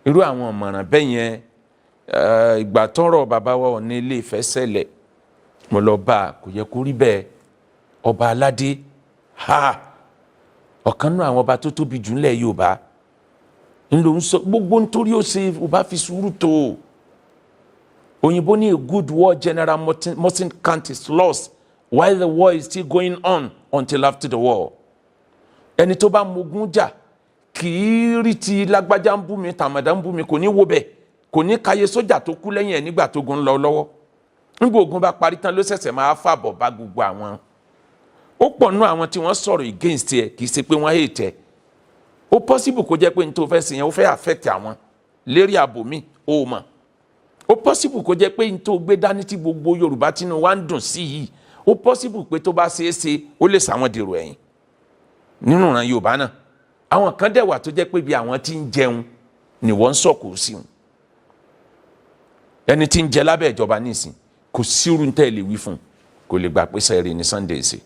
irú àwọn ọ̀mọ̀ràn bẹ́ẹ̀ yẹn ìgbà tọ́rọ̀ bàbá wa ní Ilé Ifẹ̀ ṣẹlẹ̀ mo lọ bá a kò yẹ kó rí bẹ́ẹ̀ ọba aládé ọ̀kan náà àwọn ọba tó tóbi jù ńlẹ̀ Yorùbá ńlò ń sọ gbogbo nítorí ó ṣe ò bá fi sùúrù tó òyìnbó ní a good war general mustn't count his loss while the war is still going on until after the war ẹni tó bá mogun jà kì í rí ti lágbájá ń bú mi tàmàdà ń bú mi kò ní wo bẹ́ẹ̀ kò ní káyé sójà tó kú lẹ́yìn ẹ̀ nígbà tó gun lọ lọ́wọ́ nígbà ogun bá parí tán ló ṣẹ̀ṣẹ̀ máa fàbọ̀ bá gbogbo àwọn ó pọ̀ nú àwọn tí wọ́n sọ̀rọ̀ against ẹ̀ kì í ṣe pé wọ́n hate ẹ̀ ó possible kó jẹ́ pé ní tó fẹ́ sìn yẹn ó fẹ́ affect àwọn lérí ààbò mi ó mọ̀ ó possible kó jẹ́ pé ní tó gbé dání tí gbogbo Yorùbá tínú wa ń dùn sí yìí ó possible pé tó bá ṣeé ṣe ó lè sàwọn dèrò ẹ̀yìn nínú ìran Yorùbá náà àwọn kan dẹ̀ wà tó jẹ́ pé bí àwọn tí ń jẹun ni wọ́n ń sọ̀kò sí wọn ẹni tí ń jẹ lábẹ́ ìjọba nísìn kò sírú ń tẹ̀lé wí fún kò lè gbà pé sẹ́ẹ̀rì ní Sunday ṣe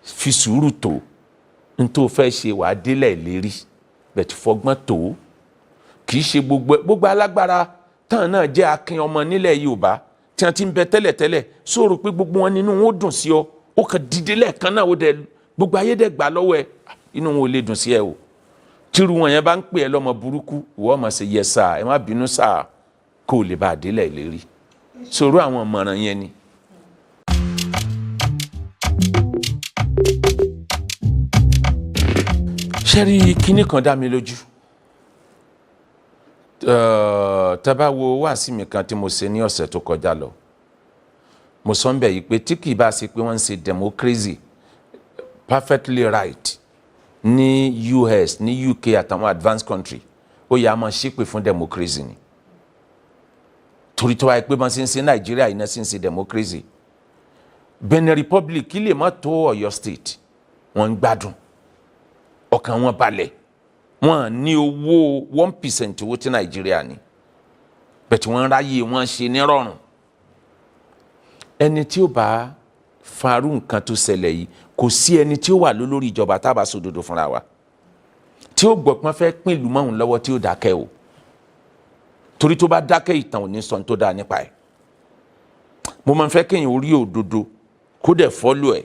fi sùúrù tó n tó fẹ́ ṣe wàá délẹ̀ lérí bẹ̀ tí fọgbọ́n tó kì í ṣe gbogbo alágbára tán náà jẹ́ akin ọmọ nílẹ̀ Yorùbá tí wọ́n ti ń bẹ tẹ́lẹ̀tẹ́lẹ̀ sọ̀rọ̀ pé gbogbo wọn nínú wọn ó dùn sí ọ ó kàn dìde lẹ́ẹ̀kan náà ó dẹ gbogbo ayé dẹ̀ gbà lọ́wọ́ ẹ inú wọn ò lè dùn sí ẹ o tírú wọn yẹn bá ń pè ẹ lọ́mọ burúkú ìwọ ọmọ ṣe yẹ sáà ẹ má bínú sáà kó o lè bá àdélẹ̀ ìlérí sọ̀rọ̀ àwọn ọmọràn yẹn ni. ṣẹ́rí kinní kan dá mi lójú tábà wo wáàsí mi kan tí mo ṣe ní ọ̀sẹ̀ tó kọjá lọ mo sọ ń bẹ̀ yìí pé tí kì í bá ṣe pé wọ́n ń ṣe democracy perfectly right ní US ní UK àtàwọn advanced country ó yẹ a máa ṣépè fún democracy ni torí tó wáyé pé wọ́n ṣe ń ṣe Nàìjíríà yìí náà ṣe ń ṣe democracy Benin Republic kí lè má tó Ọ̀yọ́ state wọ́n ń gbádùn ọkàn wọn balẹ̀ wọn ní owó 1% owó tí Nàìjíríà ní bẹ̀tẹ̀ wọ́n ráyè wọ́n ṣe nírọ̀rùn ẹni tí ó bá farú nǹkan tó ṣẹlẹ̀ yìí kò sí ẹni tí ó wà lórí ìjọba tá a bá sòdodo fúnra wa tí ó gbọ́ pé wọ́n fẹ́ pín ìlú mọ́hún lọ́wọ́ tí ó dákẹ́ o torí tó bá dákẹ́ ìtàn ò ní sọ tó dáa nípa ẹ̀ mo máa ń fẹ́ kéèyàn orí òdodo kó dẹ̀ fọ́lù ẹ̀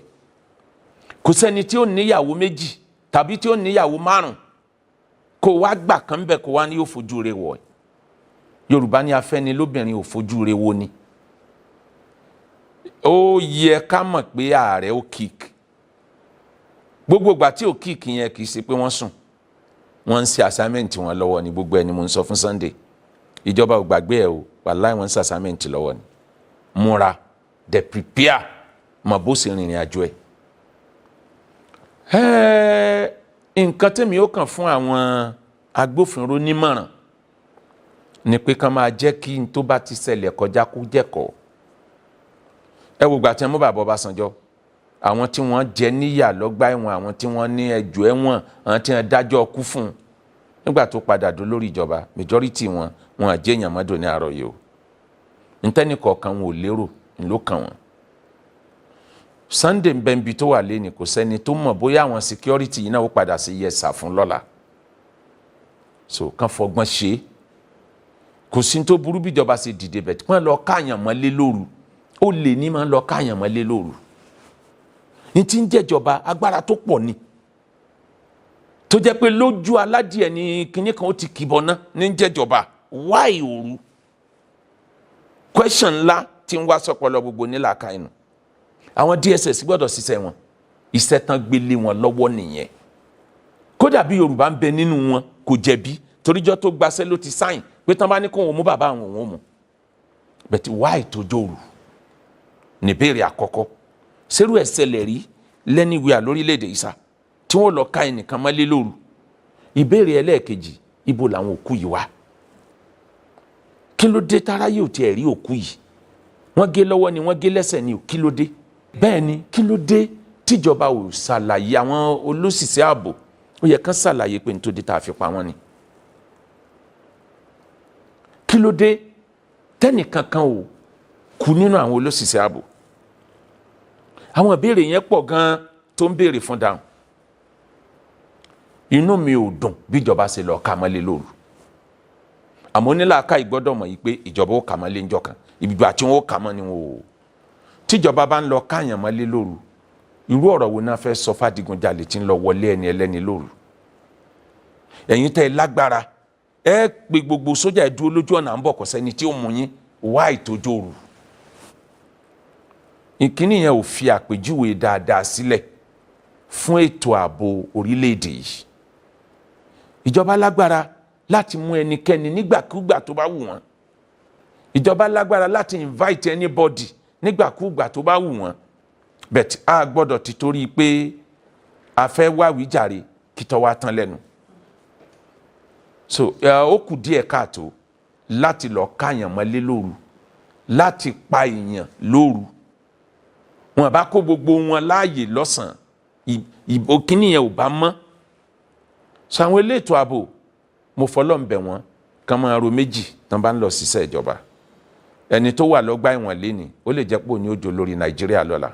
kò sẹ́ni tí ó níyàwó méjì tàbí tí ó níyàwó márùn kó wá gbà kan bẹ̀ kó wá ní yóò fojú re wọ̀ ẹ́ Yorùbá ní afẹ́ni lóbìnrin ò fojú re wo ni ó yẹ ká mọ̀ pé ààrẹ ó kík gbogbo ìgbà tí ó kík yẹn kì í ṣe pé wọ́n sùn wọ́n ń ṣe assignment wọn lọ́wọ́ ni gbogbo ẹni mo ń sọ fún Sunday ìjọba ò gbàgbé ẹ o wàláì wọ́n ń ṣe assignment lọ́wọ́ ni múra de prepare mọ̀ bó ṣe rìnrìn àjò ẹ̀. Nǹkan tèmi ó kàn fún àwọn agbófinró nímọ̀ràn ni pé ká máa jẹ́ kí n tó bá ti ṣẹlẹ̀ kọjá kó jẹ́kọ̀ọ́ ẹ wò gbà tí wọ́n mú bàbá Ọbásanjọ́ àwọn tí wọ́n jẹ níyà lọ́gbà ẹ̀wọ̀n àwọn tí wọ́n ní ẹjọ́ ẹ̀wọ̀n àwọn tí wọ́n dájọ́ kú fún nígbà tó padà dó lórí ìjọba majority wọn àjẹyàn mọ́dọ̀ ní àárọ̀ yìí o ntẹ́ni kọ̀ọ̀kan wọn ò lérò ló kàn wọ́n Sunday mbẹ́nbi tó wà lẹ́ni kò sẹ́ni tó mọ̀ bóyá àwọn security yìí náà ó padà sí yẹsà fún lọ́la so kàn fọgbọ́n ṣe kò sí tó burú bí ìjọba ṣe dìde bẹ̀ tí wọ́n lọ káàyàn mọ́lé lóru ó lè ní máa lọ káàyàn mọ́lé lóru ní tí ń jẹ́jọba agbára tó pọ̀ ni tó jẹ́ pé lójú aládìẹ ní kinní kan ó ti kìbọn ná ní ń jẹ́jọba wáì òru question ńlá tí ń wá sọpọlọ gbogbo nílàáká inú àwọn DSS gbọ́dọ̀ ṣiṣẹ́ wọn iṣẹ́ tán gbélé wọn lọ́wọ́ nìyẹn kódà bí Yorùbá ń bẹ nínú wọn kò jẹ̀bi toríjọ́ tó gbaṣẹ́ ló ti sáyìn pé tán bá ní kó wọn mú bàbá àwọn òun mú bẹ̀tì wáì tó jòrò níbèrè àkọ́kọ́ sẹ́rù ẹ̀ ṣẹlẹ̀ rí lẹ́niwìà lórílẹ̀‐èdè ìsà tí wọ́n lọ ká ẹnìkan mọ́lé lóru ìbéèrè ẹlẹ́ẹ̀kejì ibo làwọn òkú yìí wà kí ló dé táráyé ò tiẹ̀ rí òkú yìí wọ́n gé lọ́wọ́ ni wọ́n gé lẹ́sẹ̀ ni kí ló dé bẹ́ẹ̀ ni kí ló dé tíjọba ò ṣàlàyé àwọn olóṣìṣẹ́ ààbò ó yẹ kán ṣàlàyé pé nítorí tá a fi pa wọ́n ni kí ló dé tẹ́nìkankan ò kú nínú àwọn olóṣìṣẹ́ ààbò àwọn ìbéèrè yẹn pọ̀ gan-an tó ń béèrè fún dáhùn inú mi ò dùn bí ìjọba ṣe lọ kà mọ́lé lóru àmọ́ onílàáká ìgbọ́dọ̀ mọ̀ yìí pé ìjọba ó kà mọ́lé ńjọ́ kan ìgbà tí wọ́n ó kà mọ́ ni wọ́n ò tíjọba bá ń lọ káàyàn mọ́lé lóru irú ọ̀rọ̀ wo náà fẹ́ sọ fàdígunjalè tí ń lọ wọlé ẹni ẹlẹ́ni lóru ẹ̀yin tẹ́ ẹ lágbára ẹ pé gbogbo sójà ẹ dúró lójú ọ̀nà à ń bọ̀ kọ́ sẹ́ni tí ó mú yín wá ìtọ́jú òru ìkíní yẹn ò fi àpèjúwe dáadáa sílẹ̀ fún ètò ààbò orílẹ̀-èdè yìí ìjọba lágbára láti mú ẹnikẹ́ni nígbàkúgbà tó bá wù wọ́n ìjọba lágbára láti invite anybody nígbàkúgbà tó bá wù wọ́n but a gbọ́dọ̀ ti torí pé a fẹ́ wá wíjàre kí tó wá tán lẹ́nu so ó kù díẹ̀ káàtó láti lọ káyàn mọ́lé lóru láti pa èèyàn lóru wọn bá kó gbogbo wọn láàyè lọ́sàn-án ìbò kíní yẹn ò bá mọ́ so àwọn elétò ààbò mo fọlọ́ ń bẹ̀ wọ́n kàn máa ro méjì tán bá ń lọ ṣiṣẹ́ ìjọba ẹni tó wà lọ́gbà ẹ̀wọ̀n léni ó lè jẹ́ pé òní òjò lórí Nàìjíríà lọ́la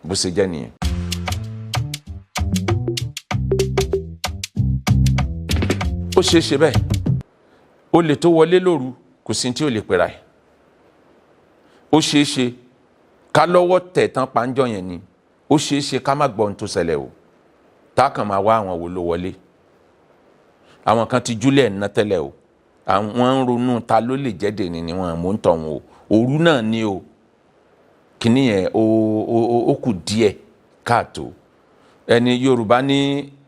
bó ṣe jẹ́ nìyẹn. ó ṣeé ṣe bẹ́ẹ̀ ó lè tó wọlé lóru kò sí tí ó lè pera ẹ̀ ó ṣeé ṣe ká lọ́wọ́ tẹ̀ tán pàǹjọ yẹn ni ó ṣeé ṣe ká má gbọ́ ohun tó ṣẹlẹ̀ o tá a kàn máa wá àwọn wo ló wọlé àwọn kan ti júlẹ̀ ná tẹ́lẹ̀ o àwọn ń ronú ta ló lè jẹ́ dèní ni wọn mò ń tọ̀ wọn o òru náà ni o kìíní yẹn ó kù díẹ̀ káàtó ẹni Yorùbá ní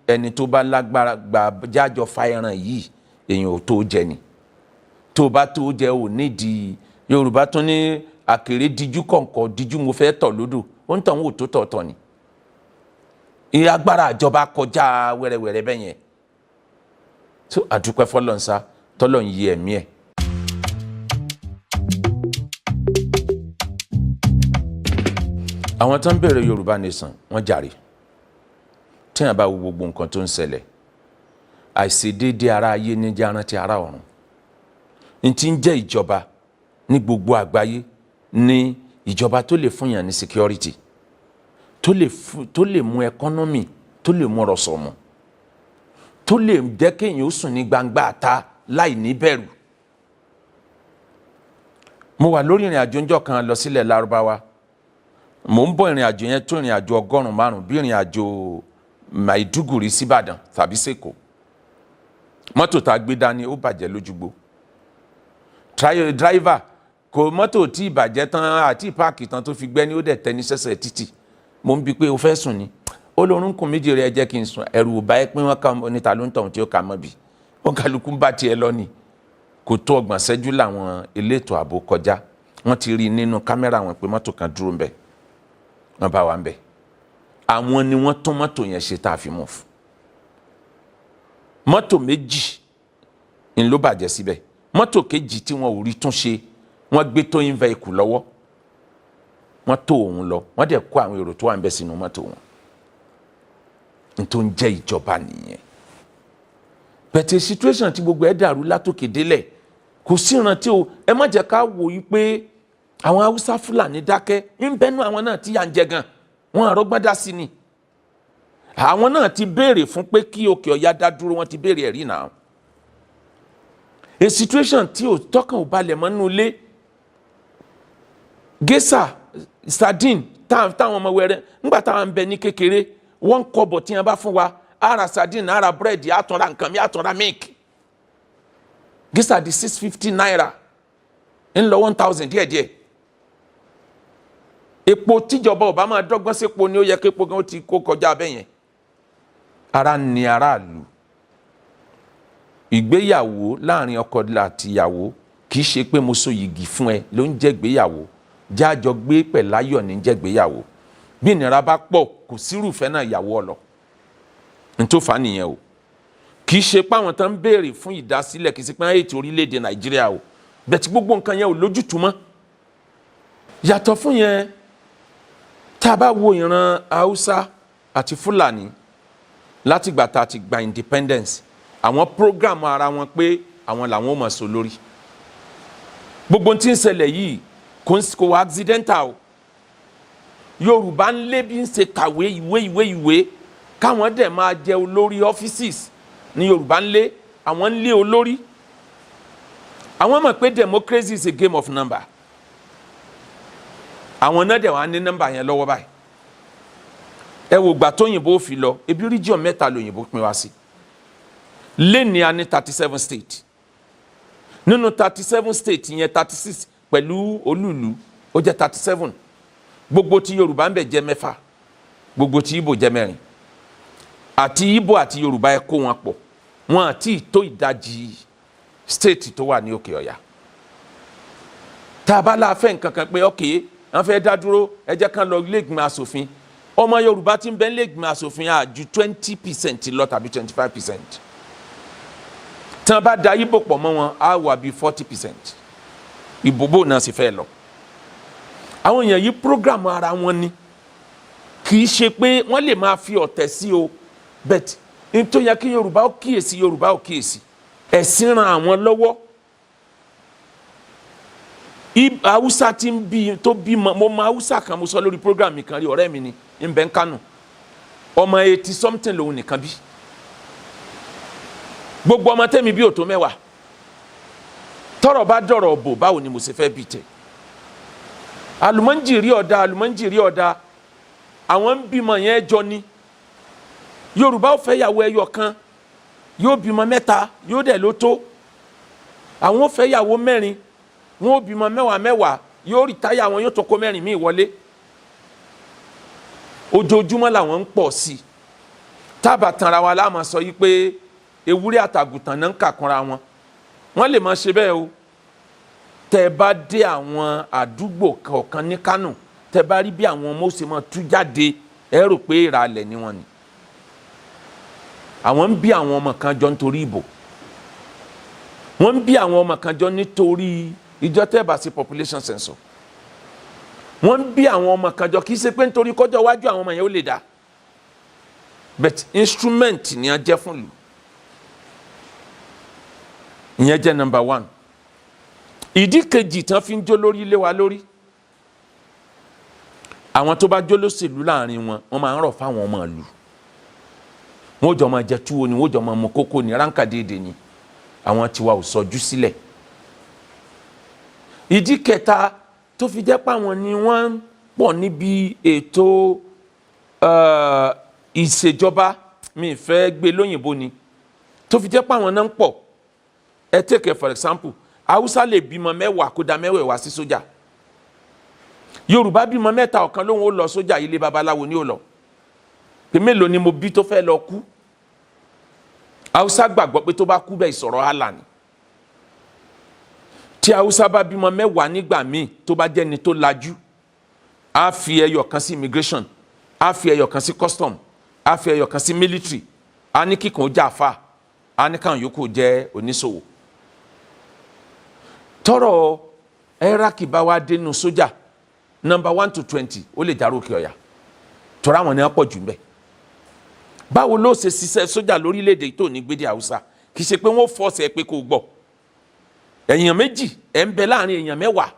ẹni tó bá lágbára gbà jájọ fa ẹran yìí èèyàn ò tó jẹ ni tó bá tó jẹ ò nídìí Yorùbá tún ní àkèré díjú kọ̀ǹkọ̀ díjú mo fẹ́ tọ̀ lódò ó ń tọ̀ wọn ò tó tọ̀ọ̀tọ̀ ni agbára àjọba kọjá wẹ́rẹ́wẹ́rẹ́ bẹ́ẹ̀ yẹn tó àdúpẹ́ fọlọ́nsá tọ́lọ̀ ń yí ẹ̀mí ẹ̀. àwọn tó ń bẹ̀rẹ̀ Yorubanation wọ́n jàre tí wọ́n bá wo gbogbo nǹkan tó ń ṣẹlẹ̀ àìṣedéédé ara ayé ní járántí ara ọ̀run n ti ń jẹ́ ìjọba ní gbogbo àgbáyé ní ìjọba tó lè fún yàn ní security tó lè mú economy tó lè mú ọrọ̀ sọ̀mù tó lè jẹ́ kéèyàn ó sùn ní gbangba àta láì ní bẹ̀rù. mo wà lórí ìrìn àjò ńjọ́ kan lọ sílẹ̀ Lárúbáwá mo ń bọ̀ ìrìn àjò yẹn tó ìrìn àjò 100 bí ìrìn àjò Maiduguri síbàdàn tàbí sèkó mọ́tò tá a gbé dání ó bàjẹ́ lójúgbó driver kò mọ́tò tí ìbàjẹ́ tán àti páàkì tán tó fi gbẹ́ ní ó dẹ̀ tẹ́ ní sẹ́sẹ̀ títì mo ń bi pé o fẹ́ sùn ni olórúnkún méjì rẹ̀ jẹ́ kí n sùn ẹ̀rù ò bá ẹ pé wọ́n ká oníta ló ń tọ̀hún tí ó kà mọ́ bí wọ́n kálukú ń bá tiẹ̀ lọ ni kò tó 30 ṣẹ́jú làwọn elétò ààbò kọjá wọ́n ti rí nínú kámẹ́rà wọn pé mọ́tò kan dúró ń bẹ̀ wọ́n bá wa ń bẹ̀ àwọn ni wọ́n tún mọ́tò yẹn ṣe tá a fi mú fún mọ́tò méjì ń ló bàjẹ́ síbẹ̀ mọ́tò kejì tí wọn ò rí tún ṣe wọ́n gbé towing vehicle lọ́wọ́ wọ́n tó òun lọ wọ́n dẹ̀ kó àwọn èrò tó wà ń bẹ̀ sínú mọ́tò wọn n tó ń jẹ́ ìjọba nìyẹn bẹ̀tẹ̀ situation tí gbogbo ẹ̀ dàrú látòkè délẹ̀ kò sí ìrántí o ẹ má jẹ́ ká wò yí pé àwọn Haúsá Fúlàní dákẹ́ ń bẹ́nu àwọn náà tí yà ń jẹ gan wọn àrọ́gbọ́n dá sí ni àwọn náà ti béèrè fún pé kí Òkè Ọ̀yà dá dúró wọn ti béèrè ẹ̀rí náà a situation tí ò tọ́kàn ò balẹ̀ mọ́ nínú ilé gẹ́sà sardine táwọn ọmọ wẹrẹ ńgbà táwọn ń bẹ ní kékeré 1 kọ́bọ̀ tí wọ́n bá fún wa ara sardine ara búrẹ́dì àtúnra nǹkan mi àtúnra milk gẹ́sà di 650 naira ń lọ 1000 díẹ̀díẹ̀ epo tíjọba ọba máa dọ́gbọ́n sépo ni ó yẹ képo gan ó ti kó kọjá abẹ́ yẹn ara ni aráàlú ìgbéyàwó láàrin ọkọ àti ìyàwó kì í ṣe pé mo so yìgì fún ẹ ló ń jẹ́ gbéyàwó jájọ gbé pẹ̀láyọ̀ ní jẹ́ gbéyàwó bí ìnira bá pọ̀ kò sírùfẹ́ náà ìyàwó ọlọ n tó fà á nìyẹn o kì í ṣe pé àwọn tán ń béèrè fún ìdásílẹ̀ kì í ṣe pé ètò orílẹ̀-èdè Nàìjíríà o bẹ̀tí gbogbo nǹkan yẹn ò lójútùú mọ́ yàtọ̀ fún yẹn tá a bá wo ìran Haúsá àti Fúlàní látìgbà tá a ti gba independence àwọn program ara wọn pé àwọn làwọn ò mọ̀ so lórí gbogbo tí ń ṣẹlẹ̀ yìí kò wá accidental o Yorùbá ń lé bí ń ṣe kàwé ìwé káwọn dẹ̀ máa jẹ olórí offices ní Yorùbá ń lé àwọn ń lé olórí àwọn mọ̀ pé democracy is a game of number àwọn náà dẹ̀ wá ní nọ́mbà yẹn lọ́wọ́ báyìí ẹ wò gbà tóyìnbó fi lọ ebi region 3 lóyìnbó pín wá sí lẹ́ni a ní 37 state nínú 37 state yẹn 36 pẹ̀lú olúùlú ó jẹ́ 37 gbogbo tí Yorùbá ń bẹ jẹ́ 6 gbogbo tí Ìgbò jẹ́ 4 àti Ìgbò àti Yorùbá ẹ kó wọn pọ̀ wọn àti tó ìdajì state tó wà ní Òkè Ọ̀yà tá a bá la fẹ́ nǹkan kan pé okay wọ́n fẹ́ dá dúró ẹ jẹ́ kán lọ ilé-ìgbìmọ̀ asòfin ọmọ Yorùbá tí ń bẹ ilé-ìgbìmọ̀ asòfin á ju 20% lọ tàbí 25% tí wọ́n bá da Ìgbò pọ̀ mọ́ wọn á wà bí 40% ìbòbò náà sì fẹ́ lọ àwọn èèyàn yìí program ara wọn ni kì í ṣe pé wọ́n lè máa fi ọ̀tẹ̀ sí o bet n tó yẹ kí Yorùbá ó kíyèsí Yorùbá ó kíyèsí ẹ̀sìn ran àwọn lọ́wọ́ Haúsá tí ń bí tó bí mo mọ Haúsá kan mo sọ lórí program mi kan rí ọ̀rẹ́ mi ni ń bẹ ń Kánò ọmọ 80 something lòun nìkan bí gbogbo ọmọ tẹ́mi bí òtó mẹ́wàá tọ́rọ̀ bá dọ̀rọ̀ bò báwo ni mo ṣe fẹ́ bí tẹ̀ àlùmọ́njìrì ọ̀dà àwọn ń bímọ yẹn jọ ni Yorùbá ò fẹ́ yàwó ẹyọ kan yóò bímọ mẹ́ta yóò dẹ̀ ló tó àwọn ò fẹ́ yàwó mẹ́rin wọn ò bímọ mẹ́wàá yóò rí táyà wọn yóò tó kó mẹ́rin míì wọlé ojoojúmọ́ làwọn ń pọ̀ sí i tábà tanra wa láàmú sọ yìí pé ewúrẹ́ àtàgùtàn náà ń kàkúnra wọ́n lè máa ṣe bẹ́ẹ̀ o tẹ́ bá dé àwọn àdúgbò kọ̀ọ̀kan ní Kánò tẹ́ bá rí bí àwọn ọmọ ó ṣe máa tú jáde ẹ rò pé ìràlẹ̀ ni wọ́n ni àwọn ń bí àwọn ọmọ kan jọ nítorí ìbò wọ́n ń bí àwọn ọmọ kan jọ nítorí ìjọ tẹ́ bá sí population census wọ́n ń bí àwọn ọmọ kan jọ kì í ṣe pé nítorí kọjọ́ iwájú àwọn ọmọ yẹn ó lè dá but instrument ni a jẹ́ fún lù ìyẹn jẹ́ number 1 ìdí kejì tán fi ń jó lórí ilé wa lórí àwọn tó bá jó lóṣèlú láàrin wọn wọ́n máa ń rọ̀ fáwọn ọmọ ìlú wọ́n jọ máa jẹ túwo ni wọ́n jọ máa mu kókó ni ránkà déédéé ni àwọn tiwa ò sọjú sílẹ̀ ìdí kẹta tó fi jẹ́ pé àwọn ni wọ́n pọ̀ níbi ètò ìṣèjọba mi fẹ́ gbé lóyìnbó ni tó fi jẹ́ pé àwọn náà ń pọ̀ ẹ take for example Haúsá lè bímọ 10 kó dá 10 wá sí sójà Yorùbá bímọ 3 ọ̀kan lóhun ó lọ sójà ilé babaláwo ni ó lọ pé mélòó ni mo bí tó fẹ́ lọ kú Haúsá gbàgbọ́ pé tó bá kú bẹ́ẹ̀ ìsọ̀rọ̀ hàlà ni tí Haúsá bá bímọ 10 nígbà míì tó bá jẹ́ni tó lajú á fi ẹyọ kan sí immigration á fi ẹyọ kan sí custom á fi ẹyọ kan sí military á ní kíkan ó jẹ́ àfà á ní káwọn yòókù jẹ́ oníṣòwò tọrọ ẹrákì bá wá dénú sójà number 1 to 20 ó lè dárò òkè ọ̀yà tọ́ra àwọn ni wọ́n pọ̀ jù ń bẹ̀ báwo ló ṣe ṣiṣẹ́ sójà lórílẹ̀‐èdè tó ní gbédè Haúsá kì í ṣe pé wọ́n fọ́ọ̀sì ẹ pé kó gbọ́ èèyàn méjì ẹ̀ ń bẹ láàrin èèyàn 10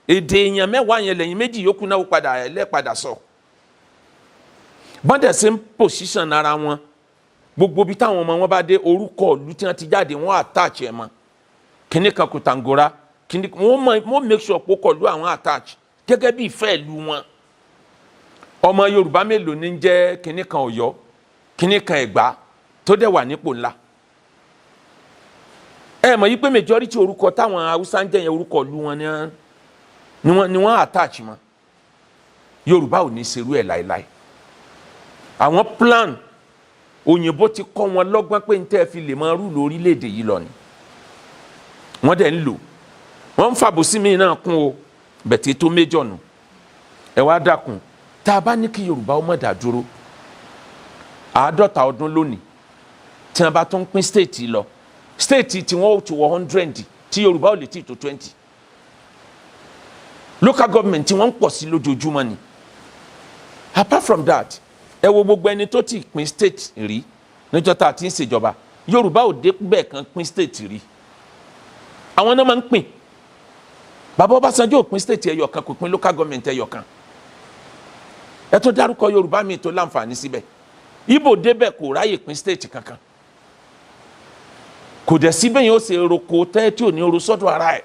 èdè èèyàn 10 yẹn lẹ́yìn méjì yòókù náà ẹlẹ́padà sọ bọ́ndẹ̀ ṣe ń pòṣíṣàn ara wọn gbogbo bí táwọn ọmọ wọn bá dé orúkọ ìlú tí wọ́n ti jáde wọ́n attach ẹ̀ mọ́ kíní kan Kòtàngórá kíní wọ́n make sure pé kọlu àwọn attach gẹ́gẹ́ bí ìfẹ́ ìlú wọn ọmọ Yorùbá mélòó ní jẹ́ kíní kan Ọ̀yọ́ kíní kan Ẹ̀gbá tó dẹ̀ wà nípò ńlá ẹ mọ̀ yí pé majority orúkọ táwọn Haúsá ń jẹ́ yẹn orúkọ ìlú wọn ni wọ́n attach mọ́ Yorùbá ò ní ṣerú ẹ̀ láéláé àwọn plan òyìnbó ti kọ́ wọn lọ́gbọ́n pé ń tẹ́ fi lè máa rú lórílẹ̀‐èdè yìí lọ ni wọ́n dẹ̀ ń lò wọ́n ń fàbùsí mi náà kún o bẹ̀tẹ̀ tó méjọ̀ nù ẹ wá dákun tá a bá ní kí Yorùbá ó má dá dúró 50 ọdún lónìí tí wọ́n bá tún pín state lọ state tí wọ́n ó ti wọ 100 tí Yorùbá ò lè tí tó 20 local government tí wọ́n ń pọ̀ sí lójoojúmọ́ ni apart from that ẹ wo gbogbo ẹni tó ti pín state rí níjọ́ tá a ti ń ṣèjọba Yorùbá ò dé bẹ́ẹ̀ kan pín state rí àwọn náà máa ń pín bàbá Ọbásanjọ́ ò pín state ẹyọ kan kò pín local government ẹyọ kan ẹ tó dárúkọ Yorùbá mi tó láǹfààní síbẹ̀ Ìgbò débẹ̀ kò ráyè pín state kankan kò dẹ̀ síbẹ̀ yẹn ó ṣe roko tẹ́ tí ò ní oro sọ́dọ̀ ara ẹ̀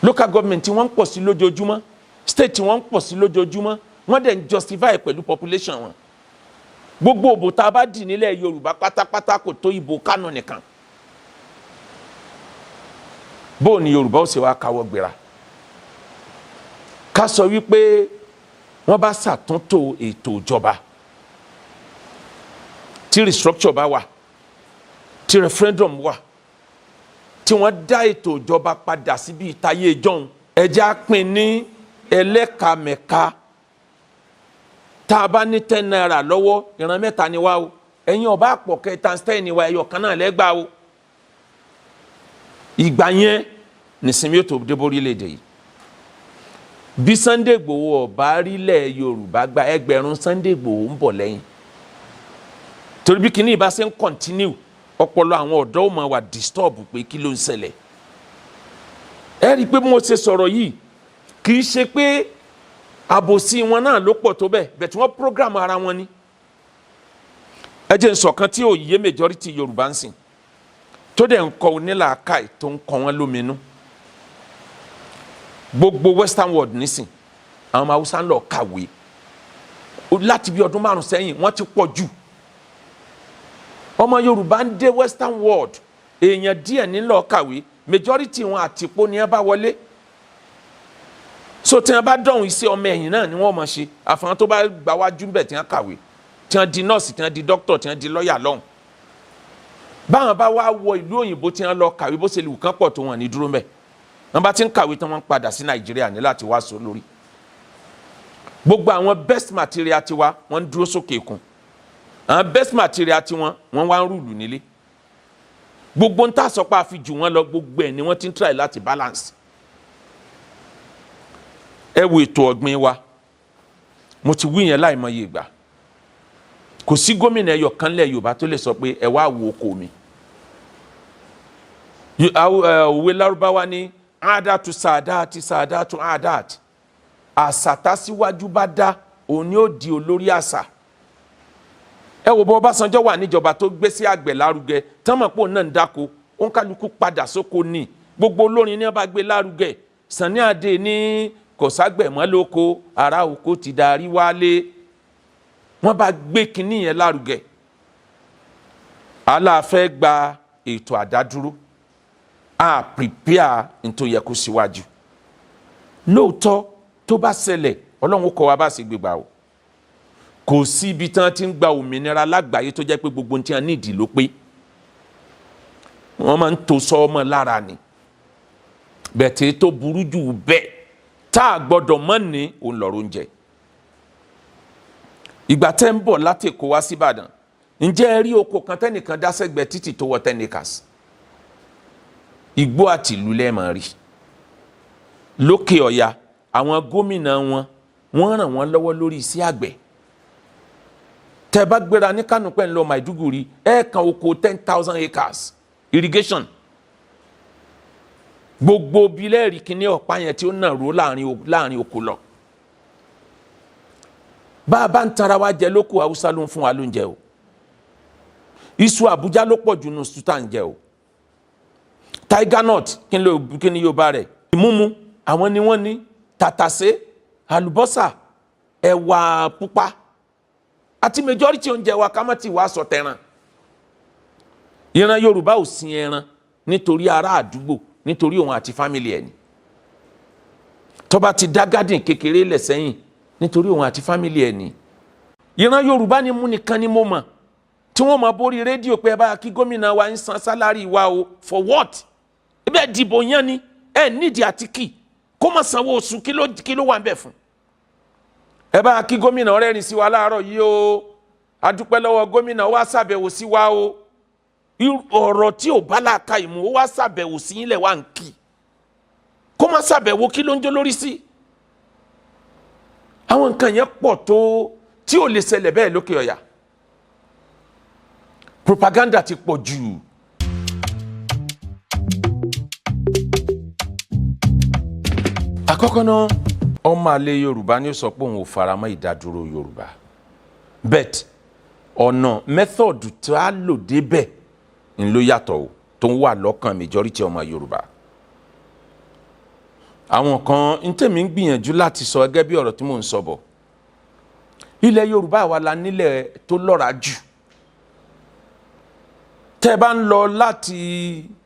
local government tí wọ́n ń pọ̀ sí lójoojúmọ́ state tí wọ́n ń pọ̀ sí lójoojúmọ́ wọ́n dẹ̀ ń justify pẹ̀lú population wọn gbogbo òbò tá a bá dì nílẹ̀ Yorùbá pátápátá kò tó ìbò Kánò nìkan bó ni Yorùbá ó ṣe wá káwọ́ gbéra ká sọ wípé wọ́n bá ṣàtúntò ètò ìjọba tí restructure bá wà tí referendum wà tí wọ́n dá ètò ìjọba padà síbi ìtayé ìjọ́un ẹja pín ní ẹlẹ́kàmẹ̀ka tá a bá ní 10 naira lọ́wọ́ ìran 3 ni wá o ẹ̀yin ọba àpọ̀ kẹta stein ni wá ẹyọ kan náà lẹ́gbàá o ìgbà yẹn nísìnyí yóò tó dé borílẹ̀-èdè yìí bí Sunday Igboho ọba rílẹ̀ Yorùbá gba ẹgbẹ̀rún Sunday Igboho ń bọ̀ lẹ́yìn torí bí kinní ìbá ṣe ń continue ọpọlọ àwọn ọ̀dọ́ ò máa wà disturb pé kí ló ń ṣẹlẹ̀ ẹ rí i pé mo ṣe sọ̀rọ̀ yìí kì í ṣe pé àbòsí wọn náà ló pọ̀ tó bẹ́ẹ̀ bẹ̀ tí wọ́n program ara wọn ni ẹ jẹ́ n sọ kan tí ò yé majority Yorùbá ń sìn tó dẹ̀ ń kọ́ onílàákàì tó ń kọ́ wọn lóminú gbogbo western world nísìn àwọn ọmọ Haúsá ń lọ kàwé láti bí ọdún 5 sẹ́yìn wọ́n ti pọ̀ jù ọmọ Yorùbá ń dé western world èèyàn díẹ̀ ní lọ kàwé majority wọn àtìpó ni ẹ bá wọlé so tí wọn bá dọ̀hún iṣẹ́ ọmọ ẹ̀yìn náà ni wọ́n mọ̀ ṣe àfahàn tó bá gbà wájú ń bẹ̀ tí wọ́n kàwé tí wọ́n di nọ́ọ̀sì tí wọ́n di dókítọ̀ tí wọ́n di lọ́ọ̀yà lọ́hùn báwọn bá wá wọ ìlú òyìnbó tí wọ́n lọ kàwé bó ṣe lè wù kán pọ̀ tó wọn ní dúró mbẹ̀ wọ́n bá ti ń kàwé tán wọ́n ń padà sí Nàìjíríà ní láti wá so lórí gbogbo àwọn best material tiwa wọ́n ń dúró sókè kún àwọn best material tiwọn wọ́n wá ń rúùlù nílé gbogbo ń tà sọpá fi jù wọ́n lọ gbogbo ẹ̀ ni wọ́n ti ń try láti balance ẹ wo ètò ọ̀gbìn wa mo ti wí yẹn láìmọye ìgbà kò sí gómìnà ẹyọ kan lẹ̀ Yorùbá tó lè sọ pé ẹ wá wo oko mi òwe Lárúbáwá ní àdàtú sàdáàtì sàdáàtú àdàtì àṣà tásíwájú bá dá òun ni ó di olórí àṣà ẹ wo bọ́ Ọbásanjọ́ wà níjọba tó gbé sí àgbẹ̀ lárugẹ tánmọ̀ pò náà ń dáko ó ń kálukú padà sóko ní gbogbo olórin ní wọ́n bá gbé lárugẹ Sàní Adé ní kò ságbẹ̀ mọ́ lóko ará oko ti darí wálé wọ́n bá gbé kinní yẹn lárugẹ aláàfẹ́ gba ètò àdádúró a prepare nítorí yẹ kó síwájú lóòótọ́ tó bá ṣẹlẹ̀ Ọlọ́run kọ́ wa bá sì gbégbá o kò sí ibi tí wọ́n ti ń gba òmìnira lágbàáyé tó jẹ́ pé gbogbo ohun tí wọ́n nídìí ló pé wọ́n máa ń to sọ ọmọ lára ni bẹ̀tẹ̀ tó burú jù bẹ́ẹ̀ tá a gbọ́dọ̀ mọ̀ ní òun lọ́rọ̀ oúnjẹ ìgbà tẹ́ ń bọ̀ láti Èkó wá sí Ìbàdàn ǹjẹ́ ẹ rí oko kan tẹ́nìkan dá sẹ́gbẹ̀ẹ́ títì tó wọ 10 acres igbó àti ìlú lẹ́ẹ̀mọ̀ rí lókè ọ̀yà àwọn gómìnà wọ́n ràn wọ́n lọ́wọ́ lórí iṣẹ́ àgbẹ̀ tẹ́ bá gbéra ní Kánò pẹ́ ń lọ Maiduguri kan oko 10,000 acres irrigation gbogbo bílẹ̀rì kìíní ọ̀pá yẹn tí ó nà ró láàrin oko lọ bá a bá ń tara wa jẹ lóko Haúsá ló ń fún wa lóúnjẹ o iṣu Àbújá ló pọ̀ jù nù sùtà ń jẹ o tiger nut kí ni Yorùbá rẹ̀ ìmúmu àwọn ni wọ́n ní tàtàṣé àlùbọ́sà ẹ̀wà pupa àti majority oúnjẹ wa ká má ti wá sọ tẹran ìran Yorùbá ò sin ẹran nítorí ará àdúgbò nítorí òun àti fámìlì ẹ̀ ni tó bá ti dá garden kékeré lẹ̀ sẹ́yìn nítorí òun àti fámìlì ẹ̀ ni ìran Yorùbá ni mú nìkan ni mo mọ̀ tí wọ́n máa borí rédíò pé ẹ bá kí gómìnà wa ń san sálárì wa o for what ibẹ̀ dìbò yẹn ni ẹ nídìí àtìkì kó má sanwó oṣù kí ló wà ń bẹ̀ fún ẹ bá kí gómìnà rẹ́rìn sí wa láàárọ̀ yìí o adúpẹ́ lọ́wọ́ gómìnà wa ṣàbẹ̀wò sí wa o ọ̀rọ̀ tí ò bá láàka ìmú ó wá ṣàbẹ̀wò sí ilẹ̀ wa ń kì kó má ṣàbẹ̀wò kí ló ń jó lórí sí àwọn nǹkan yẹn pọ̀ tó tí ò lè ṣẹlẹ̀ bẹ́ẹ̀ lókè ọ̀yà propaganda ti pọ̀ jù àkọ́kọ́ náà ọmọ àlè Yorùbá ni ó sọ pé òun ò faramọ́ ìdádúró Yorùbá bet ọ̀nà method tí a lò débẹ̀ ń ló yàtọ̀ o tó ń wà lọ́kàn majority ọmọ Yorùbá àwọn kan ń tèmi ń gbìyànjú láti sọ gẹ́gẹ́ bí ọ̀rọ̀ tí mò ń sọ bọ̀ ilẹ̀ Yorùbá wa la nílẹ̀ tó lọ́ràá jù tẹ́ bá ń lọ láti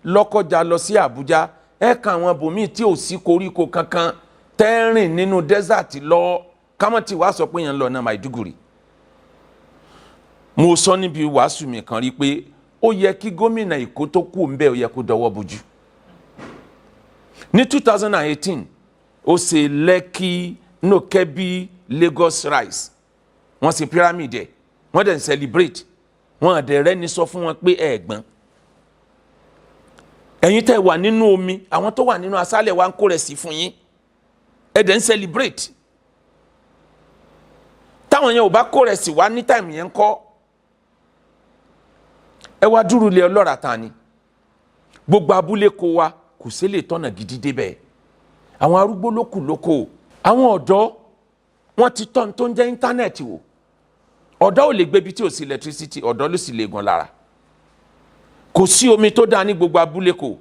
Lọ́kọ́jà lọ sí Àbújá ẹ kàn àwọn bòmíì tí ò sí koríko kankan tẹ́ rìn nínú desert lọ kámọ́ tí wàá sọ pé yẹn ń lọ náà Maiduguri mo sọ níbi wàásù mi kan rí pé ó yẹ kí gómìnà Èkó tó kù ń bẹ̀ ó yẹ kó dọwọ́ bojú ní 2018 ó ṣe Lẹ́kì Kẹ́bí Lagos rice wọ́n ṣe pyramid ẹ̀ wọ́n dẹ̀ ń celebrate wọ́n àdẹ̀ rẹ́ ní sọ fún wọn pé ẹ̀gbọ́n ẹ̀yin tẹ́ wà nínú omi àwọn tó wà nínú aṣálẹ̀ wa ń kó rẹ̀ sí fún yín ẹ̀ dẹ̀ ń celebrate táwọn yẹn ò bá kó rẹ̀ sí wá ní time yẹn ń kọ́ ẹ wá dúró lé ọlọ́ra ta ni gbogbo abúlé kó wa kò sí lè tọ́nà gidi débẹ̀ àwọn arúgbó lókù lóko àwọn ọ̀dọ́ wọ́n ti tọ́n tó ń jẹ́ íńtánẹ́ẹ̀tì wò ọ̀dọ́ ò lè gbé ibi tí ò sí electricity, ọ̀dọ́ ló sì lè gan lára. Kò sí omi tó dáa ní gbogbo abúlé kò,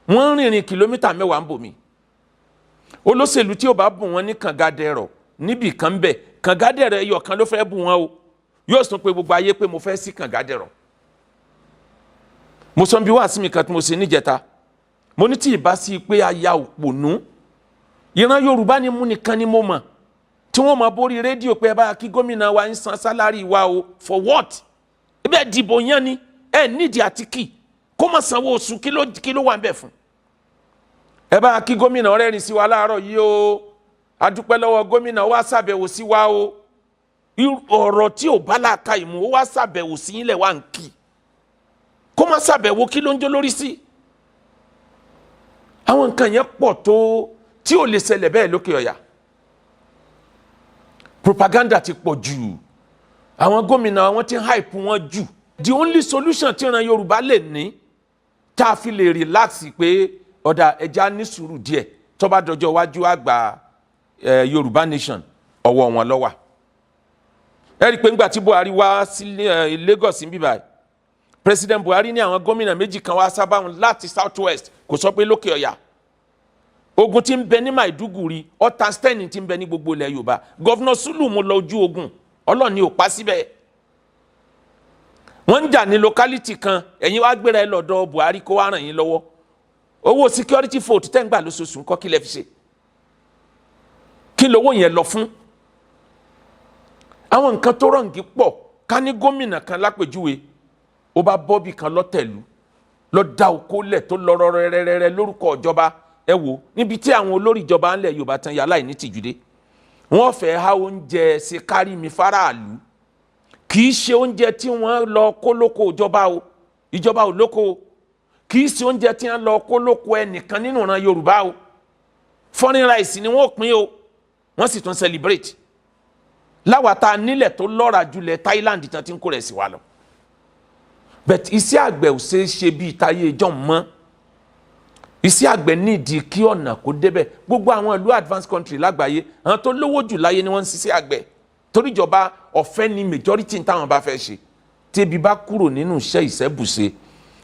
wọ́n rìnrìn kìlómítà 10 ń bò mí. Olóṣèlú tí ó bá bù wọn ní kàngádẹ́rọ̀ níbì kan bẹ̀, kàngádẹ́rọ̀ ẹyọ kan ló fẹ́ bù wọn o, yóò sọ pé gbogbo ayé pé mo fẹ́ sí kàngádẹ́rọ̀. Mo sọ bí wá sí mi kan tí mo ṣe níjẹta, mo ní tí ìbá sí pé aya òpònú ìran Yorùbá ni mú nìkan ni mo mọ̀ tí wọ́n máa borí rédíò pé ẹ bá kí gómìnà wa ń san sálárì wa o, for what? Ibẹ̀ dìbò yán ni ẹ nídìí àtìkì kó má sanwó oṣù kí ló wà ń bẹ̀ fún. Ẹ bá kí gómìnà rẹ́rìn sí wa láàárọ̀ yìí o, a dúpẹ́ lọ́wọ́ gómìnà wa ṣàbẹ̀wò sí wa o, ọ̀rọ̀ tí ò bá láàka ìmú ó wá ṣàbẹ̀wò sí ilẹ̀ wa ń kì kó má ṣàbẹ̀wò kí ló ń jó lórí sí. Àwọn nǹkan yẹn pọ̀ tó tí ò lè ṣẹlẹ̀ bẹ́ẹ̀ lókè ọ̀yà. Propaganda ti pọ̀ jù, àwọn gómìnà wọn ti hype wọn jù. The only solution tí ìran Yorùbá lè ní tá a fi lè relax pé ọ̀dà ẹja ní sùúrù díẹ̀ tó bá dọjọ́ iwájú àgbà Yorubanation ọwọ́ wọn ló wà. Ẹ rí i pé ńgbà tí Buhari wá sí Lagos ń bíbáyìí, President Buhari ní àwọn gómìnà méjì kan wá sábà wọn láti South West, kò sọ pé lókè ọ̀yà. Ogun tí ń bẹ ní Maiduguri, ọ̀tá stein tí ń bẹ ní gbogbo ilẹ̀ Yorùbá. Gọ́vnọ̀ Sulu mo lọ ojú ogun, Ọlọ́run ni ò pa síbẹ̀. Wọ́n ń jà ní locality kan, ẹ̀yin wá gbéra ẹ lọ́dọ̀ Buhari kó wá ràn yín lọ́wọ́. Owó security vote tẹ́ ń gbà lóṣooṣù ńkọ́ kí lẹ fi ṣe? Kí lówó yẹn lọ fún? Àwọn nǹkan tó rọ̀ǹgì pọ̀, ká ní gómìnà kan lápèjúwe, ó bá bọ́bì kan lọ́tẹ̀lú, lọ da oko lẹ̀ tó lọ rẹ́rẹ́rẹ́rẹ́ lórúkọ ìjọba. Ẹ wò níbi tí àwọn olórí ìjọba ńlẹ̀ Yorùbá tán yà láì ní tìjúdé, wọ́n fẹ́ há oúnjẹ ṣe kárí mi fáráàlú, kì í ṣe oúnjẹ tí wọ́n lọ kó lóko ìjọba o, ìjọba ò lóko o, kì í ṣe oúnjẹ tí wọ́n lọ kó lóko ẹnìkan nínú ìran Yorùbá o, foreign rice ni wọ́n pín o, wọ́n sì tún celebrate. Láwàtà nílẹ̀ tó lọ́ra jùlẹ̀ Thailand tán ti ń kó rẹ̀ sí wa lọ. But iṣẹ́ àgbẹ̀ ò ṣe é ṣe bí táyé ìjọ mọ́. Iṣẹ́ àgbẹ̀ nídìí kí ọ̀nà kó débẹ̀. Gbogbo àwọn ìlú advanced country lágbàáyé, àwọn tó lówó jù láyé ni wọ́n ń ṣiṣẹ́ àgbẹ̀. Torí ìjọba ọ̀fẹ́ ni majority táwọn bá fẹ́ ṣe. Tébi bá kúrò nínú iṣẹ́ ìṣẹ́bùṣe,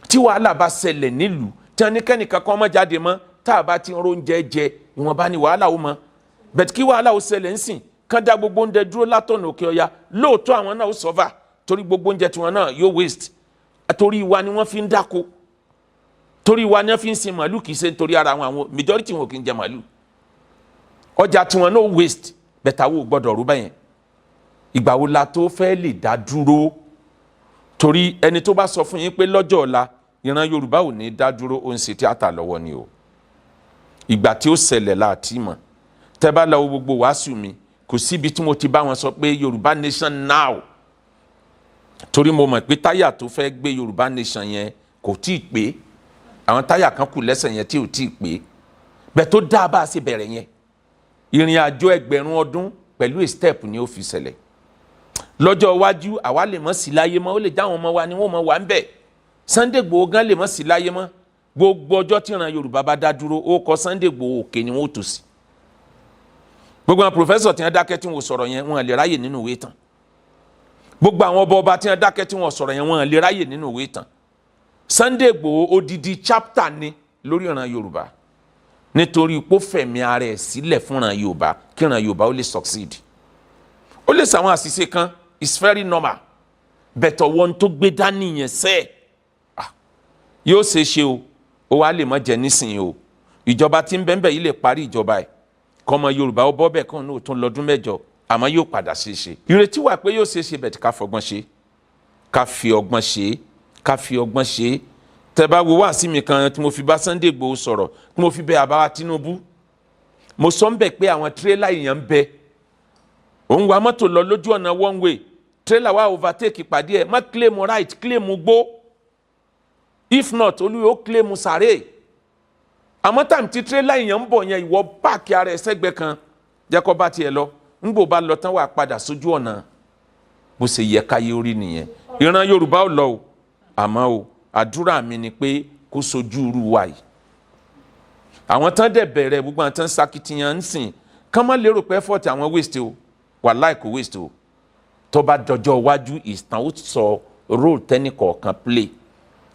tí wàhálà bá ṣẹlẹ̀ nílùú, tí wọ́n ní kẹ́nìkan kan má jáde mọ́, tá a bá ti ń róúnjẹ jẹ, ìwọ̀nba ni wàhálà ó mọ́. But kí wàhálà ó ṣẹlẹ̀ ń sìn, kán dá gbogbo oúnjẹ dúró látọ̀nà òkè ọya, lóòótọ́ àwọn náà ó sọ́fà torí gbogbo oúnjẹ tiwọn náà yóò waste. Torí wa ni wọ́n fi ń dáko, torí wa ni wọ́n fi ń sin màálù, kì í ṣe nítorí ara wọn, majority wọn kì í jẹ màálù. Ọjà tiwọn náà waste, bẹ̀tà wo gbọ́dọ̀ rú bẹ́yẹn. Ìgbà wo la tó fẹ́ lè dá dúró? Torí ẹni tó bá sọ fún yín pé lọ́jọ́ ọ̀la ìran Yorùbá ò ní dá dúró, ó ń ṣe tíátà lọ́wọ́ ni o. Ìgbà tí ó ṣẹlẹ̀ láti mọ̀, tẹ́ bá lọ gbogbo wàásù mi, kò síbi tí mo ti bá wọn sọ pé Yorubanation now. Torí mo mọ̀ pé táyà tó fẹ́ gbé Yorubanation yẹn kò tí ì pé, àwọn táyà kan kù lẹ́sẹ̀ yẹn tí ò tí ì pé. Bẹ́ẹ̀ tó dáa bá a ṣe bẹ̀rẹ̀ yẹn, ìrìn àjò ẹgbẹ̀rún ọdún pẹ̀lú step ni ó fi ṣẹlẹ̀. Lọ́jọ́ iwájú àwa lè mọ̀ sí láyé mọ́, ó lè jáwọn ọmọ wa ni wọ́n mọ̀ wá ń bẹ̀. Sunday Igboho gan lè mọ̀ sí láyé mọ́. Gbogbo ọjọ́ tí ìran Yorùbá bá dá dúró, ó kọ Sunday Igboho òkè ni wọ́n tò sí. Gbogbo àwọn professor tí wọ́n dákẹ́ tí wọ́n sọ̀rọ̀ yẹn, wọ́n lè ráyè nínú ìwé ìtàn. Gbogbo àwọn ọba tí wọ́n dákẹ́ tí wọ́n sọ̀rọ̀ yẹn, wọ́n lè ráyè nínú ìwé ìtàn. Sunday Igboho odidi chapter ni lórí ìran Yorùbá, nítorí pé ó fẹ̀mí ara ẹ̀ sílẹ̀ fún ìran Yorùbá kí ìran Yorùbá ó lè succeed. Ó lè ṣàwọn àṣìṣe kan, it's very normal, bẹ̀tọ̀ wọn tó gbé dání yẹn sẹ́ẹ̀ yóò ṣe ṣe o, ó wá lè má jẹ nísìnyí o. Ìjọba tí ń bẹ́ẹ̀ yìí lè parí ìjọba ẹ̀, kọ́mọ Yorùbá ó bọ́ bẹ́ẹ̀ kàn ní òtún lọ́dún 8, àmọ́ yóò padà ṣe ṣe. Ìrètí wà pé yóò ṣe ṣe, bẹ̀tẹ̀ ká fọgbọ́n ṣe, ká fi ọgbọ́n ṣe, ká fi ọgbọ́n ṣe. Tẹ́ bá wo wá sí mi kan tí mo fi bá Sunday Igboho sọ̀rọ̀, tí mo fi bẹ àbáwá Tinubu, mo sọ ń bẹ̀ pé àwọn tírélà èèyàn ń bẹ, òun wa mọ́tò lọ lójú ọ̀nà one way, tírélà wa overtake ìpàdé ẹ̀, má claim right, claim gbó, if not olúwe ó claim sàré. Àmọ́ tàbí tí tírélà èèyàn ń bọ̀ yẹn, ìwọ páàkì ara ẹ̀ sẹ́gbẹ́ kan, jẹ́ kó bá tiẹ̀ lọ, ńgbò bá lọ tán wà padà sójú ọ̀nà. Bó ṣe yẹ káyé orí nìyẹn. Ìran Yorùbá ò lọ o, àmọ́ o àdúrà mi ni pé kó sojú irú wa yìí. Àwọn tán dẹ̀ bẹ̀rẹ̀, gbogbo àwọn tán sakitiyan ń sìn, kán má lérò pé effort àwọn waste o, wàláì kò waste o. tó bá dọjọ́ iwájú ìtàn ó sọ role tẹ́nì kọ̀ọ̀kan play.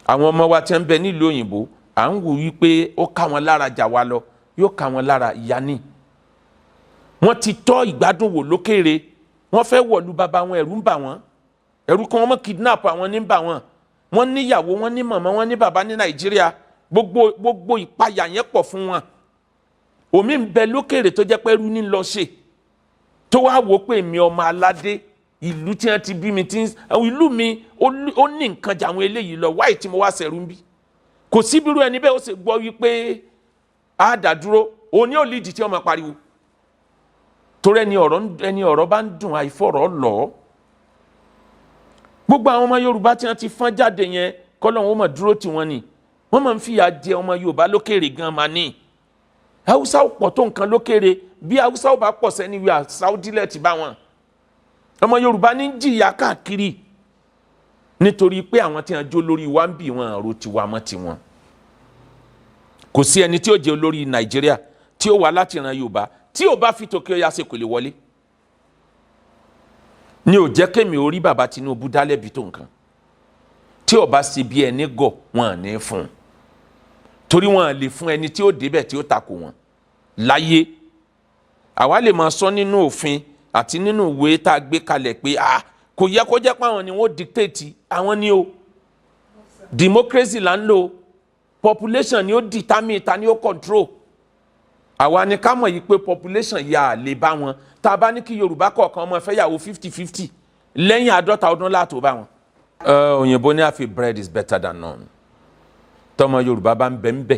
àwọn ọmọ wa tí ń bẹ nílùú òyìnbó à ń wò wípé ó ká wọn lára jà wá lọ yóò ká wọn lára ìyá ni. wọ́n ti tọ́ ìgbádùn wò lókèrè wọ́n fẹ́ wọ̀lú bàbá wọn ẹ̀rù ń bà wọ́n ẹ̀rù kan wọ́n mọ̀ kidnap àwọn ní ń bà wọ́n wọ́n níyàwó wọ́n ní màmá wọ́n ní bàbá ní Nàìjíríà gbogbo ìpayà yẹn pọ̀ fún wọn. omi ń bẹ lókèrè tó jẹ́ pé ẹrú ní lọ ṣe tó wá wò pé mi ọmọ aládé ìlú tí wọ́n ti bí mi ìlú mi ó ní nǹkan jà àwọn eléyìí lọ wáyé tí mo wá sẹ̀rú ń bí kò síbírú ẹni bẹ́ẹ̀ ó sì gbọ́ wípé á dá dúró òun ni ó lídìí tí wọ́n máa pariwo torí ẹni ọ̀rọ̀ bá ń dùn àìfọ̀rọ̀ lọ. gbogbo àwọn ọmọ Yorùbá tí wọ́n ti fọ́n jáde yẹn kọ́lọ́hún ó máa dúró tì wọ́n ni wọ́n máa ń fìyà jẹ ọmọ Yorùbá lókèrè gan máa ní. Haúsá ò pọ̀ tó nǹkan lókèrè bí Haúsá ò bá pọ̀ sẹ́ni wíwá Saudi lẹ̀ ti bá wọn. ọmọ Yorùbá ní jìyà káàkiri nítorí pé àwọn tí wọ́n jó lórí wa ń bì wọn àrò tiwa mọ́ tiwọn. kò sí ẹni tí ó jẹ́ olórí Nàìjíríà tí ó wà láti ran Yorùbá tí ò bá fi tòkè ọya ṣe kò lè wọlé. ní ò jẹ́ kémi orí bàbá Tinubu dálẹ́bi tó nǹkan tí ò bá ṣe bí ẹni gọ̀ wọn à ní fún un torí wọn à lè fún ẹni tí ó débẹ̀ tí ó takò wọn láyé. àwa lè máa sọ nínú òfin àti nínú ìwé tá a gbé kalẹ̀ pé kò yẹ kó jẹ́ pé àwọn ni wọ́n dictate àwọn ni o democracy là ń lò population ni ó determine ta ni ó control. àwa ni ká mọ̀ yìí pé population yà á lè bá wọn tá a bá ní kí Yorùbá kọ̀ọ̀kan ọmọ fẹ́ yàwó 50-50 lẹ́yìn 50 ọdún látò bá wọn. òyìnbó ní àfi bread is better than none. tọmọ Yorùbá bá ń bẹ ń bẹ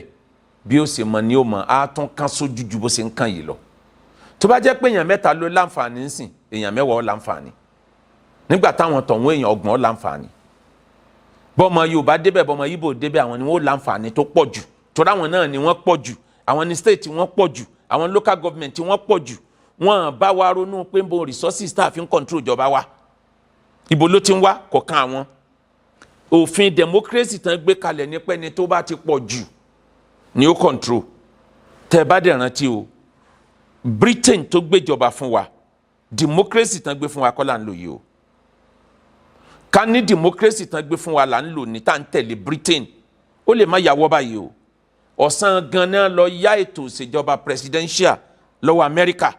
bí ó ṣe mọ ni ó mọ á tún kán sójú ju bó ṣe ń kàn yìí lọ. tó bá jẹ́ pé èèyàn 3 ló láǹfààní ń sìn èèyàn 10 ó láǹfààní nígbà táwọn tọ̀hún èèyàn 30 ó láǹfààní. bọ́mọ Yorùbá débẹ̀ bọ́mọ Ìgbò débẹ̀ àwọn ni wọ́n láǹfààní tó pọ̀ jù torí àwọn náà ni wọ́n pọ̀ jù àwọn ní state wọ́n pọ̀ jù àwọn local government wọ́n pọ̀ jù wọ́n bá wa ronú pé bo resources tá a fi ń control ìjọba wa ibo ló ti ń wá kọ̀ọ̀kan àwọn. òfin democracy tán gbé kalẹ̀ ní pẹ́ni tó bá ti pọ̀ jù ni ó control. tẹ́ ẹ bá dẹ̀ rántí o Britain tó gbéjọba fún wa democracy tán gbé fún wa kọ́ là ń lò yìí o. ká ní democracy tán gbé fún wa là ń lò ní tá à ń tẹ̀lé Britain ó lè má yàwọ́ báyìí o. ọ̀sán gan-an lọ yá ètò ìṣèjọba presidential lọ́wọ́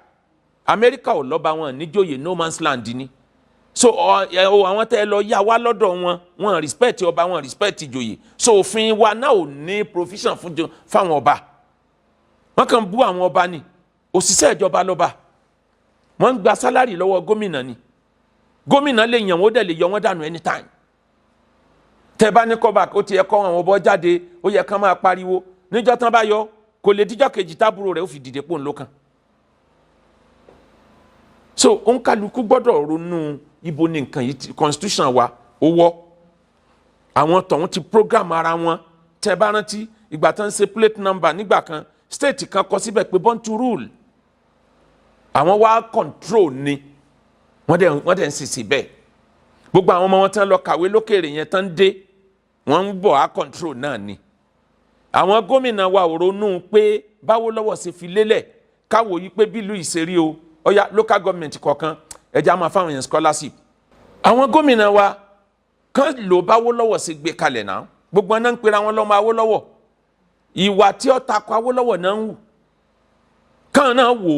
Amẹ́ríkà ò lọ́ba wọn níjòyè no man's land ni. so àwọn tẹ́ ẹ lọ yá wá lọ́dọ̀ wọn respect ọba wọn respect ìjòyè so òfin wa náà ò ní provision fáwọn ọba. wọ́n kàn bú àwọn ọba ni òṣìṣẹ́ ìjọba lọ́ba wọ́n ń gba sálárì lọ́wọ́ gómìnà ni gómìnà lè yàn wọ́n dẹ̀ lè yọ wọ́n dànù anytime. tẹ́ bá ní kọ́ba ó ti yẹ kọ́ àwọn ọbọ̀ jáde ó yẹ kán máa pariwo níjọ́ tán bá yọ kò lè díjọ́ kejì tábúrò rẹ̀ ó fi dìde pò ń lókàn. so òǹkàlùkù gbọ́dọ̀ ronú ibo ní nǹkan yìí constitution wa ó wọ́ àwọn tọ̀hún ti program ara wọn tẹ́ bá rántí ìgbà tán ń ṣe plate number nígbà kan state kan kọ síbẹ̀ pé born to rule àwọn wá control ni wọ́n dẹ̀ ń sisi bẹ́ẹ̀ gbogbo àwọn ọmọ wọn tán lọ kàwé lókèrè yẹn tán dé wọ́n ń bọ̀ á control náà ni. àwọn gómìnà wa ò ronú pé báwo lọ́wọ́ ṣe fi lélẹ̀ káwò yí pé bílù ìṣerí o ọ̀yà local government kọ̀ọ̀kan ẹja máa fáwọn èèyàn scholarship. àwọn gómìnà wa kán lò báwo lọ́wọ́ ṣe gbé kalẹ̀ náà gbogbo náà ń pera wọn lọ́mọ Awólọ́wọ̀ ìwà tí ó takò Awólọ́wọ̀ náà ń wù kán náà wò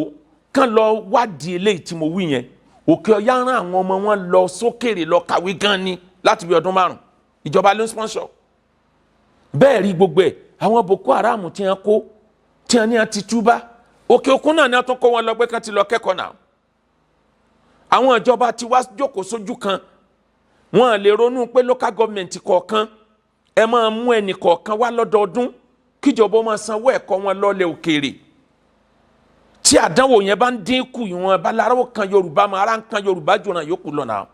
kán lọ wádìí eléyìí tí mo wí yẹn Òkè Ọ̀yà rán àwọn ọmọ wọn lọ sókèrè lọ kàwé gan ni láti bí ọdún 5 ìjọba ló ń sponsor bẹ́ẹ̀ rí gbogbo ẹ̀ àwọn Boko Haram tí wọ́n kó tí wọ́n ní wọ́n ti túbá òkè òkun náà ni wọ́n tún kó wọn lọ pé kán ti lọ kẹ́kọ̀ọ́ náà. àwọn ìjọba ti wá jókòó sójú kan wọn lè ronú pé local government kọ̀ọ̀kan ẹ máa mú ẹnì kọ̀ọ̀kan wá lọ́dọọdún kíjọba máa sanwó ẹ̀kọ́ wọn lọ́lẹ̀ òkèèrè tí àdánwò yẹn bá ń dínkù ìwọ̀n baláró kan Yorùbá máa ara ń kan Yorùbá jọ̀ràn yòókù lọ́nà.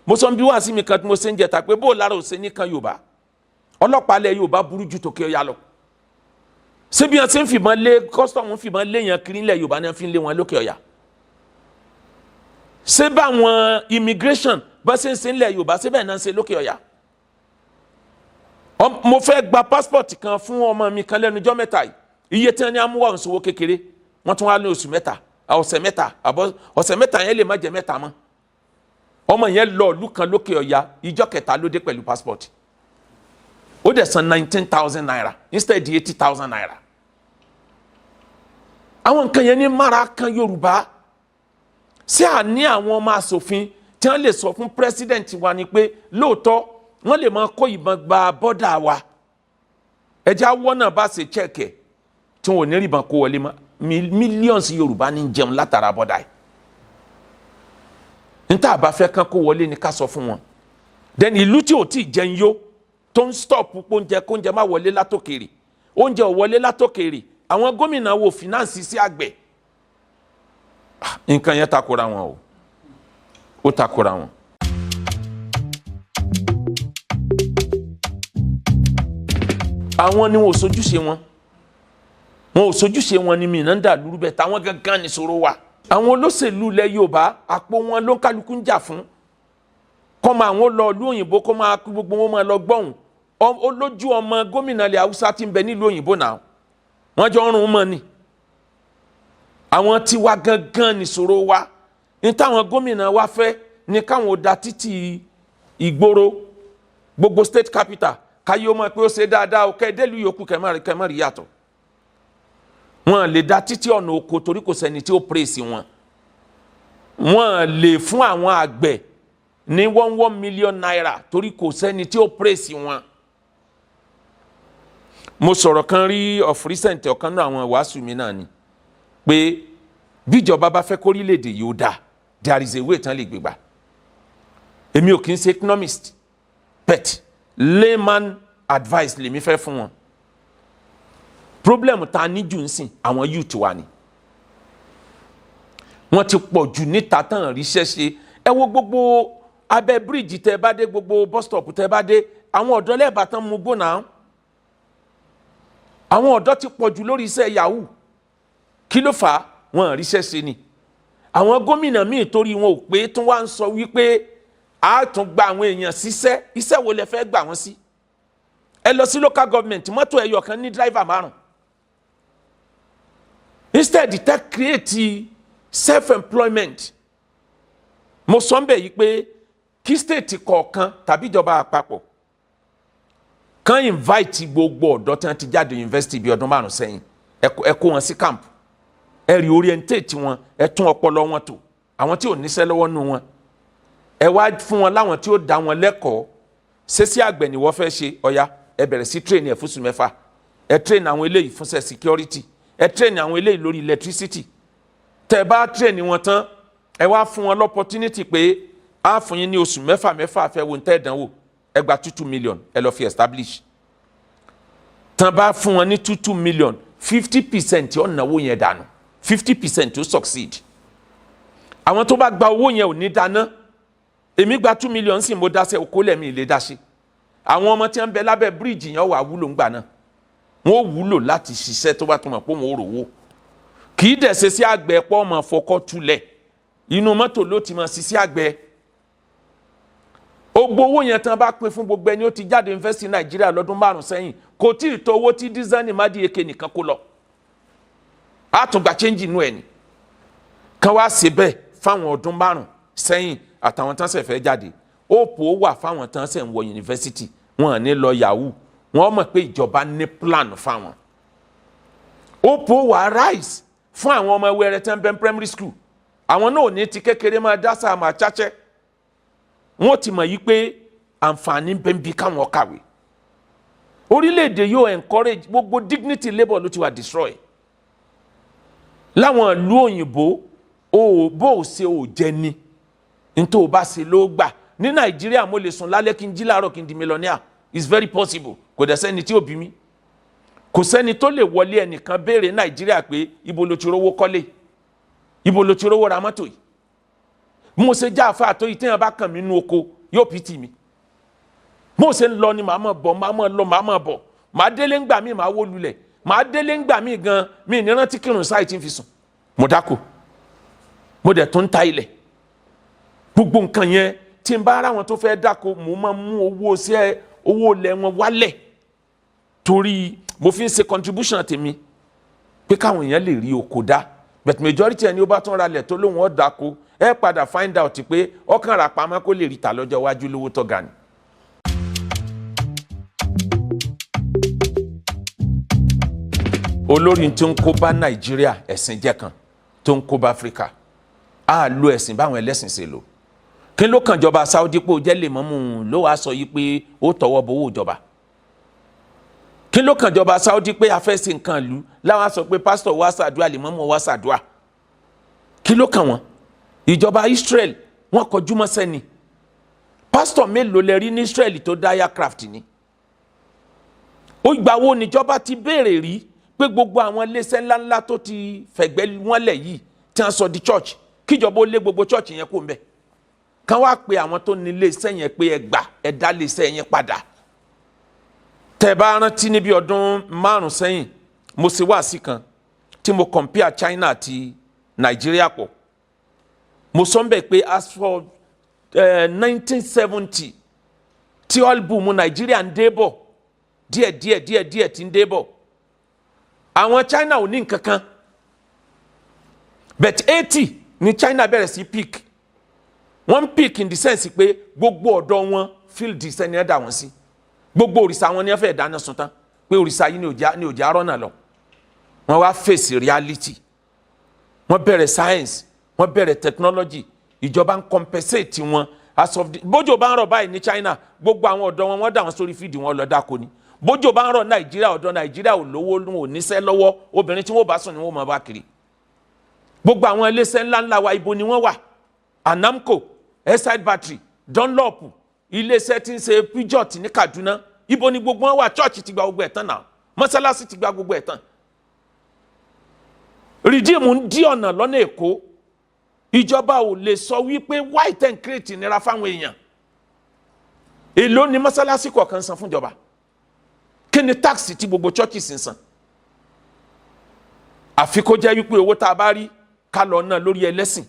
mo sọ bí wàá sí mi kan tí mo ṣe ń jẹta pé bó lára ò ṣe ní kan Yorùbá ọlọ́pàá lẹ Yorùbá burú ju tòkè Ọ̀yà lọ ṣébi wọn ṣe ń fìbọn lé kọ́sítọ́ọ̀mù ń fìbọn lé yẹn kiri ńlẹ̀ Yorùbá ni wọ́n fi ń lé wọn lókè Ọ̀yà ṣé báwọn immigration bá ṣe ń ṣe ńlẹ̀ Yorùbá ṣé bẹ́ẹ̀ náà ń ṣe lókè Ọ̀yà. mo fẹ́ gba passport kan fún ọmọ mi kan lẹ́nu ọjọ́ mẹ́ta yìí iye tí wọ́n ní amúwá òǹṣòwò kékeré wọ́n tún wá ní oṣù mẹ́ta ọ̀sẹ̀ mẹ́ta àbọ̀ ọ̀sẹ̀ mẹ́ta yẹn lè má jẹ́ mẹ́ta mọ́ ọmọ yẹn lọ ìlú kan lókè ọ̀yà ìjọ kẹta ló dé pẹ̀lú passport ó dẹ̀ san 19,000 naira instead di 80,000 naira. àwọn nǹkan yẹn ní mara kan Yorùbá ṣé à ní àwọn ọmọ asòfin tí wọ́n lè sọ fún president wa ni pé lóòótọ́ wọ́n lè máa kó ìbọn gba bọ́dà wa ẹja wọ́n náà bá ṣe chẹ́ẹ̀kẹ̀ tí wọ́n ò ní ìbọn kó wọlé mọ́ millions Yorùbá ní jẹun látara bọ́dà yìí níta bá fẹ́ kán kó wọlé ni ká sọ fún wọn then ìlú tí ò tí ì jẹun yó tó ń stop oúnjẹ kóúnjẹ má wọlé látòkèrè oúnjẹ ò wọlé látòkèrè àwọn gómìnà wo finance sí àgbẹ̀ nǹkan yẹn takora wọn ó takora wọn. àwọn ni wọn ò sojúṣe wọn ò sojúṣe wọn ni mìíràn dà lúrú bẹ́ẹ̀ táwọn gangan ní ṣòro wa. àwọn olóṣèlú ilẹ̀ Yorùbá àpò wọn ló ń kálukú ń jà fún kọ́mọ àwọn lọ ìlú òyìnbó kó máa kú gbogbo wọn máa lọ gbọ́hùn olójú ọmọ gómìnà ilẹ̀ Haúsá tí ń bẹ nílùú òyìnbó náà wọ́n jọ ń rún mọ́ ni àwọn tiwa gangan nìṣòro wa ní táwọn gómìnà wa fẹ́ ní káwọn ò da títì ìgboro gbogbo state capital káyé ó mọ̀ pé ó ṣe dáadáa ó kẹ́ délùú yòókù kẹ́mọ́rì yàtọ̀ wọn lè da títì ọ̀nà oko torí kò sẹ́ni tí ó praise wọn lè fún àwọn àgbẹ̀ ní 1 million naira torí kò sẹ́ni tí ó praise wọn. mo sọ̀rọ̀ kan rí of recent ọ̀kan náà àwọn wàásù mi náà ni pé bíjọba bá fẹ́ kórílẹ̀-èdè yìí ó dáa there is a way tán lè gbégbá èmi ò kì í ṣe economist but layman advice lèmi fẹ́ fún wọn problem ta ní jù ń sìn àwọn youth wa ni wọ́n ti pọ̀ jù níta tán ríṣẹ́ ṣe ẹ wo gbogbo abẹ́ bíríìjì tẹ́ bá dé gbogbo bus stop tẹ́ bá dé àwọn ọ̀dọ́ lẹ́ẹ̀bà tán mú gbóná àwọn ọ̀dọ́ ti pọ̀ jù lórí iṣẹ́ yahoo kí ló fà á wọn ríṣẹ́ ṣe ni àwọn gómìnà míì torí wọn ò pé tún wá ń sọ wípé a tún gba àwọn èèyàn síṣẹ́ iṣẹ́ wo lẹ fẹ́ gbà wọ́n sí ẹ lọ sí local government mọ́tò ẹyọ kan ní driver 5 instead tẹ́ create self-employment mo sọ ń bẹ̀ yìí pé kí state kọ̀ọ̀kan tàbí ìjọba àpapọ̀ kan invite gbogbo ọ̀dọ́ tí wọ́n ti jáde university bí ọdún 5 sẹ́yìn ẹ kó wọn sí camp ẹ reorientate wọn ẹ tún ọpọlọ wọn tò àwọn tí ò níṣẹ́ lọ́wọ́ nù wọn ẹ wá fún wọn láwọn tí ó dá wọn lẹ́kọ̀ọ́ ṣẹ́sí àgbẹ̀ ni wọ́n fẹ́ ṣe ọ̀ya ẹ bẹ̀rẹ̀ sí train ẹ̀ fún oṣù 6 ẹ train àwọn eléyìí fún security ẹ train àwọn eléyìí lórí electricity tẹ́ bá train wọn tán ẹ wá fún wọn l'opportunity pé a fún yín ní oṣù 6 fẹ́ wo ń tẹ́ ìdánwò ẹ gba 2 million ẹ lọ fi establish tán bá fún wọn ní 2 million 50% ọ̀nàwó yẹn dànù 50% tó succeed àwọn tó bá gba owó yẹn ò ní dáná èmi gba 2 million sì mo dáṣẹ́ okó lẹ́mí ilé dáṣe àwọn ọmọ tí wọ́n ń bẹ lábẹ́ bíríìjì yẹn wà wúlò ńgbà náà wọ́n wúlò láti ṣiṣẹ́ tó bá tó mọ̀ pé wọ́n ò rówó kì í dẹ̀ ṣe sí àgbẹ̀ pọ́ ọmọ fọkọ́ tulẹ̀ inú mọ́tò ló ti mọ̀ sí sí àgbẹ̀ gbogbo owó yẹn tán bá pín fún gbogbo ẹni ó ti jáde invest Nàìjíríà lọ́dún 5 sẹ́yìn kò tí ì tó owó tí dísánì Mádìyeke nìkan kó lọ àtúngbà change inú ẹ̀ ni kan wá ṣe bẹ́ẹ̀ fáwọn ọdún 5 sẹ́yìn àtàwọn tán ṣẹ̀ fẹ́ jáde òpó wà fáwọn tán ṣẹ̀ ń wọ yunifásitì wọn ní lọ yahoo wọn mọ̀ pé ìjọba ní plan fáwọn òpó wà rise fún àwọn ọmọ wẹrẹ tán bẹ primary school àwọn náà ò ní ti kékeré máa dá sáà máa cháchẹ́ wọn ti mọ̀ yí pé àǹfààní bẹ́ẹ̀ bí káwọn kàwé orílẹ̀-èdè yóò encourage gbogbo dignity labour ló ti wà destroy láwọn ìlú òyìnbó bó o ṣe ò jẹ ni nítorí o bá ṣe ló gbà ní Nàìjíríà mo lè sùn lálẹ́ kí n jí láàárọ̀ kí n di millionaire it's very possible kò dẹ̀ sẹ́ni tí ò bí mi kò sẹ́ni tó lè wọlé ẹnìkan béèrè Nàìjíríà pé ibo lo ti rówó kọ́lé ibo lo ti rówó ra mọ́tò yìí mo ṣe já àfa àtọ́ yìí téèyàn bá kàn mí nú oko yóò pìtì mi mo ṣe ń lọ ni màá mọ̀ bọ̀ màá mọ̀ lọ màá mọ̀ bọ̀ màá délé ńgbà míì màá wó lulẹ̀ màá délé ńgbà míì gan mi ní rántí kírun sáì tí ń fi sùn mo dáko mo dẹ̀ tún ta ilẹ̀ gbogbo nǹkan yẹn tí n bá ara wọn tó fẹ́ dáko mo máa mú owó ilẹ̀ wọn wálẹ̀ torí mo fi ń ṣe contribution tèmi pé káwọn èèyàn lè rí oko dá but majority ẹni ó bá tún ra lẹ̀ tó lóun ọ̀ dáko ẹ padà find out pé ọkàn rà pamọ́ kó lè rí ta lọ́jọ́ iwájú lówó tó ga ni. olórí tó ń kó bá Nàìjíríà ẹ̀sìn jẹ́ kan tó ń kó bá Áfíríkà á lo ẹ̀sìn báwọn ẹlẹ́sìn ṣe lò. kí ló kàn jọba Saudi pé ó jẹ́ lè mọ́mú ló wàá sọ yìí pé ó tọwọ́ bowó ìjọba. kí ló kàn jọba Saudi pé a fẹ́ ṣe nǹkan ìlú láwọn sọ pé pásítọ̀ wá ṣàdúrà lè mọ́mú wá ṣàdúrà. kí ló kàn wọ́n ìjọba Israel wọ́n kọjú mọ́ sẹ́ni pásítọ̀ mélòó lẹ rí ní Israel tó dá aircraft ni. ó gbà wo níjọba ti béèrè rí pé gbogbo àwọn iléeṣẹ́ ńláńlá tó ti fẹ̀gbẹ́ wọn lẹ̀ yìí tí wọ́n sọ di church kíjọba ó lé gbogbo church yẹn kó ń bẹ̀ kán wá pe àwọn tó ní iléeṣẹ́ yẹn pé ẹ gbà ẹ dá iléeṣẹ́ yẹn padà. tẹ́ bá rántí níbi ọdún 5 sẹ́yìn mo ṣe wáàsí kan tí mo compare China àti Nàìjíríà pọ̀ mo sọ ń bẹ̀ pé as for 1970 tí oil boom Nàìjíríà ń dé bọ̀ díẹ̀ tí ń dé bọ̀ àwọn China ò ní nǹkan kan but 80 ní China bẹ̀rẹ̀ sí peak wọ́n peak in the sense pé gbogbo ọ̀dọ́ wọn field sẹ́ni ẹ̀dá wọn sí gbogbo òrìṣà wọn ni wọ́n fẹ́ dáná sun tán pé òrìṣà yìí ni òjá rọ́nà lọ wọ́n wá face reality wọ́n bẹ̀rẹ̀ science wọ́n bẹ̀rẹ̀ technology ìjọba ń compensate wọn as of the bójò bá ń rọ̀ báyìí ní China gbogbo àwọn ọ̀dọ́ wọn wọ́n dà wọn sórí fídì wọn lọ dáko ni bójò bá ń rọ̀ Nàìjíríà ọ̀dọ́ Nàìjíríà ò lówó wọn ò níṣẹ́ lọ́wọ́ obìnrin tí wọ́n bá sùn ni wọ́n máa bá kiri gbogbo àwọn iléeṣẹ́ ńláńlá wa ibo ni wọ́n wà Anamco Eside Battery Dunlop iléeṣẹ́ tí ń ṣe Peugeot ní Kaduna ibo ni gbogbo wọn wà church ti gba gbogbo ẹ̀ tán náà mọ́sálásí ti gba gbogbo ẹ̀ tán rìdíìmù ń dí ọ̀nà lọ́nà Èkó ìjọba ò lè sọ wípé white and create nira fáwọn èèyàn èló ni mọ́sálásí kọ̀ọ̀kan san fún ìjọba kí ni táàsì tí gbogbo churches ń san àfi kó jẹ́ wípé owó tá a bá rí ká lọ náà lórí ẹlẹ́sìn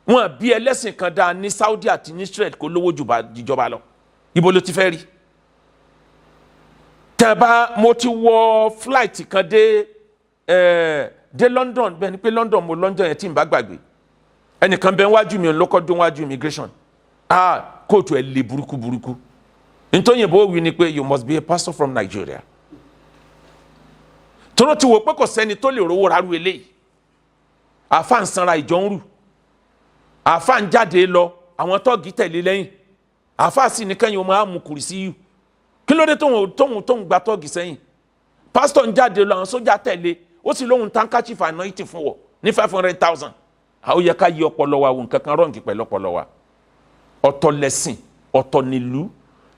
wọn bí ẹlẹ́sìn kan dáa ní Saudi àti ní Israel kó lówó jù ìjọba lọ ibo ló ti fẹ́ rí tẹ́bá mo ti wọ flight kan dé London bẹ́ẹ̀ ni pé London mo London yẹn tí n bá gbàgbé ẹnìkan bẹ́ẹ̀ wájú mi lọ́kọ́ dún wájú immigration kóòtù ẹ̀ lè burúkú ntòyìnbó wí ni pé you must be a pastor from Nigeria tọ́nà ti wò pé kò sẹ́ni tó lè rówó rárú eléyìí àfa ń sanra ìjọ ń rù àfa ń jáde lọ àwọn tọ́ọ̀gì tẹ̀lé lẹ́yìn àfa sì ní kẹ́yìn ọmọ àmukùrì sí yù kí ló dé tóun gba tọ́ọ̀gì sẹ́yìn pásítọ̀ ń jáde lọ àwọn sójà tẹ̀lé ó sì lóhun tankachi fanaiti fún wọ ní 500,000 àwọn yẹ ká yí ọpọlọ wa wò nǹkan kan rọǹgì pẹ̀lú ọpọlọ wa ọ̀tọ̀ lẹ̀sìn ọ̀tọ̀ nílùú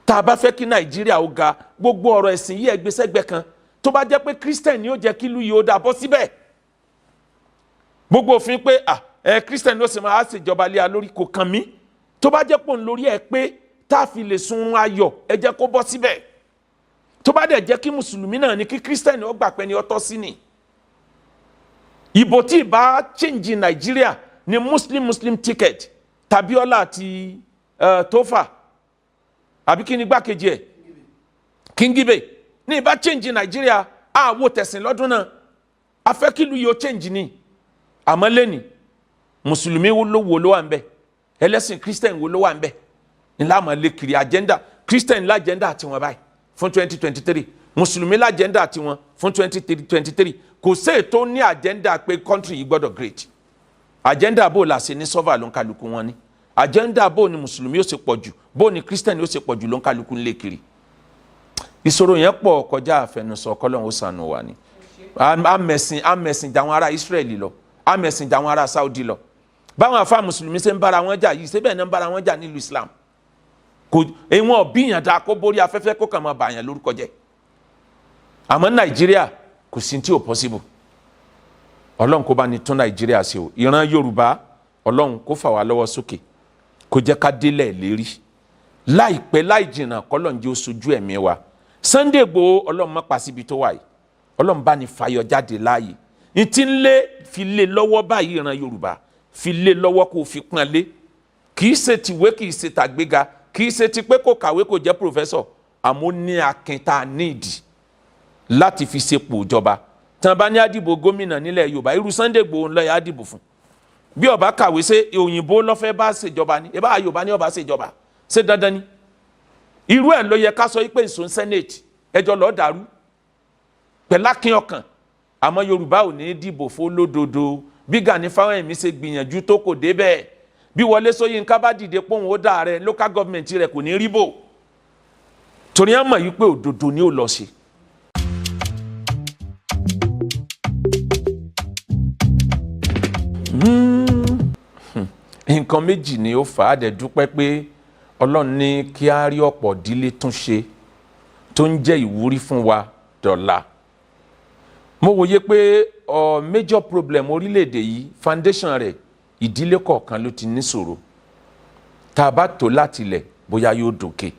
tá a bá fẹ́ kí Nàìjíríà ó ga gbogbo ọ̀rọ̀ ẹ̀sìn yìí ẹgbẹ́sẹ́gbẹ́ kan tó bá jẹ́ pé Christian ni ó jẹ́ kí ìlú yìí ó dà bọ́ síbẹ̀ gbogbo òfin pé Christian ló sì máa ṣèjọba lé a lórí kò kàn mí tó bá jẹ́ pòun lórí ẹ̀ pé tá a fi lè sunrun ayọ̀ ẹ jẹ́ kó bọ́ síbẹ̀ tó bá dẹ̀ jẹ́ kí mùsùlùmí náà ní kí Christian ó gbà pé ní ọtọ́ sí ni ìbò tí ìbá change Nàìjíríà ní Muslim ticket Tabiola àti Tofa àbí kí ni gbákejì ẹ̀ Kingibe ní ìbá change Nàìjíríà àwọ̀ tẹ̀sìn lọ́dún náà afẹ́kílù yóò change ni àmọ́ lẹ́ni mùsùlùmí wo ló wà ń bẹ̀ ẹlẹ́sìn Christian wo ló wà ń bẹ̀ ńlá àmọ́ lè kiri agenda Christian lágenda àti wọn báyìí fún 2023 mùsùlùmí lágenda àti wọn fún 2023 kò sí ètò ní agenda pé country yìí gbọ́dọ̀ great agenda bó la ṣe ní sọ́fà ló ń kálukú wọn ni agenda bó ni mùsùlùmí ó ṣe pọ̀ jù bó ni Christian ó ṣe pọ̀ jù ló ń kálukú ń lé kiri ìṣòro yẹn pọ̀ kọjá àfẹnusọ kọ́lọ́hún ó ṣàánú wa ni amẹ̀sìn jà wọn ará Israeli lọ amẹ̀sìn jà wọn ará Saudi lọ báwọn afá mùsùlùmí ṣe ń bára wọn jà yìí ṣébẹ̀ náà ń bára wọn jà nílùú Islam kò èèwọ̀n bíyàn dáa kó borí afẹ́fẹ́ kó kàn máa bàyàn lórúkọ jẹ́ àmọ́ Nàìjíríà kò sí tí ò possible Ọlọ́run kó bá ní tún Nàìjíríà ṣe o ìran Yorùbá Ọlọ́run kó fà wá lọ́wọ́ sókè kó jẹ́ ká délẹ̀ lérí láìpẹ́ láì jìnnà kọ́lọ́run jẹ́ ó sojú ẹ̀mí wa Sunday Igboho Ọlọ́run má pa síbi tó wà yìí Ọlọ́run bá ní fàyọ jáde láàyè ntí ń lé fi lé lọ́wọ́ báyìí ìran Yorùbá fi lé lọ́wọ́ kó fi pọ́n lé kì í ṣe tìwé kì í ṣe tàgbéga kì í ṣe ti pé kò kàwé kò jẹ́ pòfẹ́sọ̀ àmọ́ ní akin tá a níìdì láti fi ṣepò ìjọba tí wọ́n bá ní àdìbò gómìnà nílẹ̀ Yorùbá irú Sunday Igboho ńlọ yà àdìbò fún bí ó bá kàwé ṣe òyìnbó ló fẹ́ bá ṣèjọba ni eba Yorùbá ni ó bá ṣèjọba ṣe dandan ni irú ẹ̀ ló yẹ ká sọ pé ìsún senate ẹjọ́ lọ́ọ́ dàrú pẹ̀lákin ọkàn àmọ́ Yorùbá ò ní dìbò fún lódodo bí Gani Fáwẹ́hìnmí ṣe gbìyànjú tó kò débẹ̀ bí Wọlé Ṣóyínká bá dìde pòun ó dà rẹ local government rẹ kò ní rí bò torí ẹ mọ̀ yìí pé òdodo ni ó lọ ṣe. nǹkan méjì ni ó fà á dẹ̀ dúpẹ́ pé Ọlọ́run ní kí á rí ọ̀pọ̀ ìdílé tún ṣe tó ń jẹ́ ìwúrí fún wa dọ̀la. mo wòye pé major problem orílẹ̀-èdè yìí foundation rẹ̀ ìdílé kọ̀ọ̀kan ló ti níṣòro tá a bá tó láti ilẹ̀ bóyá yóò dòkè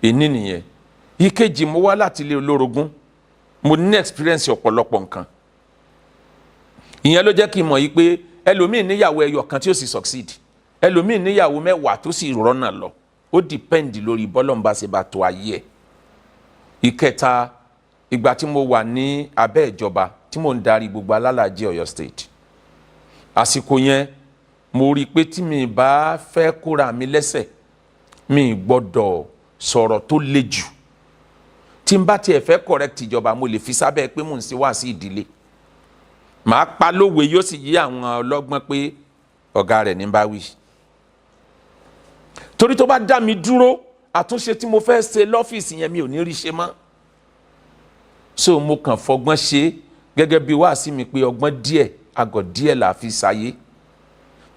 èní nìyẹn. ìkejì mo wá láti ilé olórogún mo ní experience ọ̀pọ̀lọpọ̀ nǹkan ìyẹn ló jẹ́ kí n mọ̀ yìí pé ẹlòmíì níyàwó ẹyọ kan tí ó sì succeed ẹlòmíì níyàwó mẹ́wàá tó sì rọ́nà lọ ó depend lórí bọ́lọ́mbà ṣe bá tó ayé ẹ̀. ìkẹta ìgbà tí mo wà ní abẹ́ ìjọba tí mo ń darí gbogbo alálàájì Ọ̀yọ́ state àsìkò yẹn mo rí i pé tí mi bá fẹ́ kóra mi lẹ́sẹ̀ mi gbọ́dọ̀ sọ̀rọ̀ tó le jù tí n bá tiẹ̀ fẹ́ correct ìjọba mo lè fi sábẹ́ pé mò ń ṣe wá sí ìdílé màá pa lówe yóò sì yí àwọn ọlọ́gbọ́n pé ọ̀gá rẹ̀ ní bá wí. torí tó bá dá mi dúró àtúnṣe tí mo fẹ́ ṣe lọ́fíìsì yẹn mi ò ní rí ṣe mọ́. so mo kàn fọgbọ́n ṣe gẹ́gẹ́ bí wáàsí mi pé ọgbọ́n díẹ̀ àgọ̀ díẹ̀ là fi ṣàyé.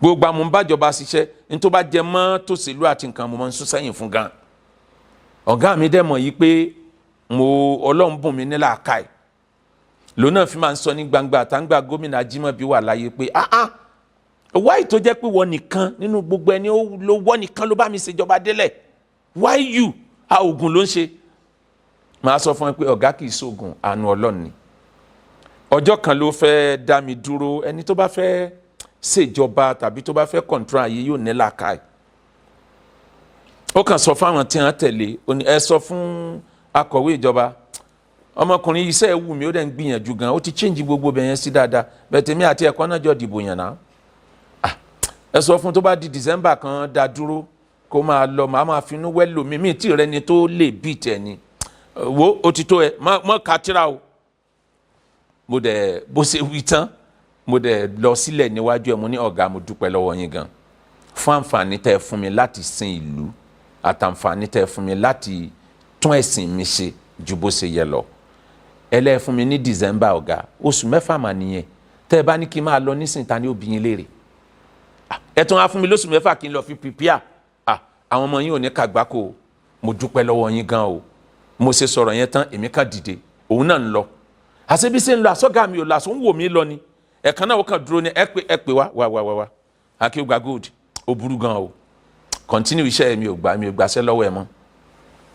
gbogbo àmọ́ ń bájọba ṣiṣẹ́ ní tó bá jẹ mọ́ tòṣèlú àti nǹkan mo máa ń sún sẹ́yìn fún gan. ọ̀gá mi dẹ̀ mọ̀ yìí pé Ọlọ́run bùn mí ní làákàyè lónà fi máa ń sọ ní gbangba àtàǹgbà gómìnà Ajímọ̀bí wà láyé pé why tó jẹ́ pé wọ́n nìkan nínú gbogbo ẹni ló wọ́n nìkan ló bá mi ṣèjọba délẹ̀ why you oògùn ló ń ṣe. màá sọ fún ẹ pé ọ̀gá kì í ṣoògùn àánú Ọlọ́run ni. ọjọ́ kan ló fẹ́ dá mi dúró ẹni tó bá fẹ́ ṣèjọba tàbí tó bá fẹ́ control ayé yóò ní làákàyè. ó kàn sọ fáwọn tí wọ́n tẹ̀lé ẹ sọ fún akọ̀wé ìjọba ọmọkùnrin iṣẹ́ ẹ̀ wù mí ó dẹ̀ ń gbìyànjú gan ó ti change gbogbo bẹ̀yẹn sí dáadáa bẹ́ẹ̀ tèmi àti ẹ̀kọ́ náà jọ dìbò yàn náà. ẹ sọ fún tó bá di December kan dá dúró kó máa lọ máa finú wẹ́lò mi tí rẹ ni tó lè bí tẹ̀ ni wo ó ti tó ẹ mọ́ kátìrà o. mo dẹ̀ bó ṣe wí tán mo dẹ̀ lọ sílẹ̀ níwájú ẹ̀ mo ní ọ̀gá mo dúpẹ́ lọ́wọ́ yín gan fún àǹfààní tẹ́ ẹ fún mi láti sin ìlú àtàǹfààní tẹ́ ẹ fún mi láti tún ẹ̀sìn mi ṣe ju bó ṣe yẹ lọ. ẹlẹ́ fún mi ní December ọ̀gá oṣù mẹ́fà mà nìyẹn tẹ́ ẹ bá ní kí n máa lọ nísìnyí ta ni ó bí yín léèrè ẹ tún á fún mi lóṣù mẹ́fà kí n lọ fi prepare àwọn ọmọ yín ò ní kàgbákò mo dúpẹ́ lọ́wọ́ yín gan o mo ṣe sọ̀rọ̀ yẹn tán èmi kàn dìde òun náà ń lọ àṣebí ṣe ń lọ àsọ̀gá mi ò lọ àṣọ ń wò mí lọ ni ẹ̀kan náà ó kàn dúró ní ẹ pè wá akéwà gold ó burú gan o continue iṣẹ́ mi ò gbàṣẹ́ lọ́wọ́ ẹ mọ́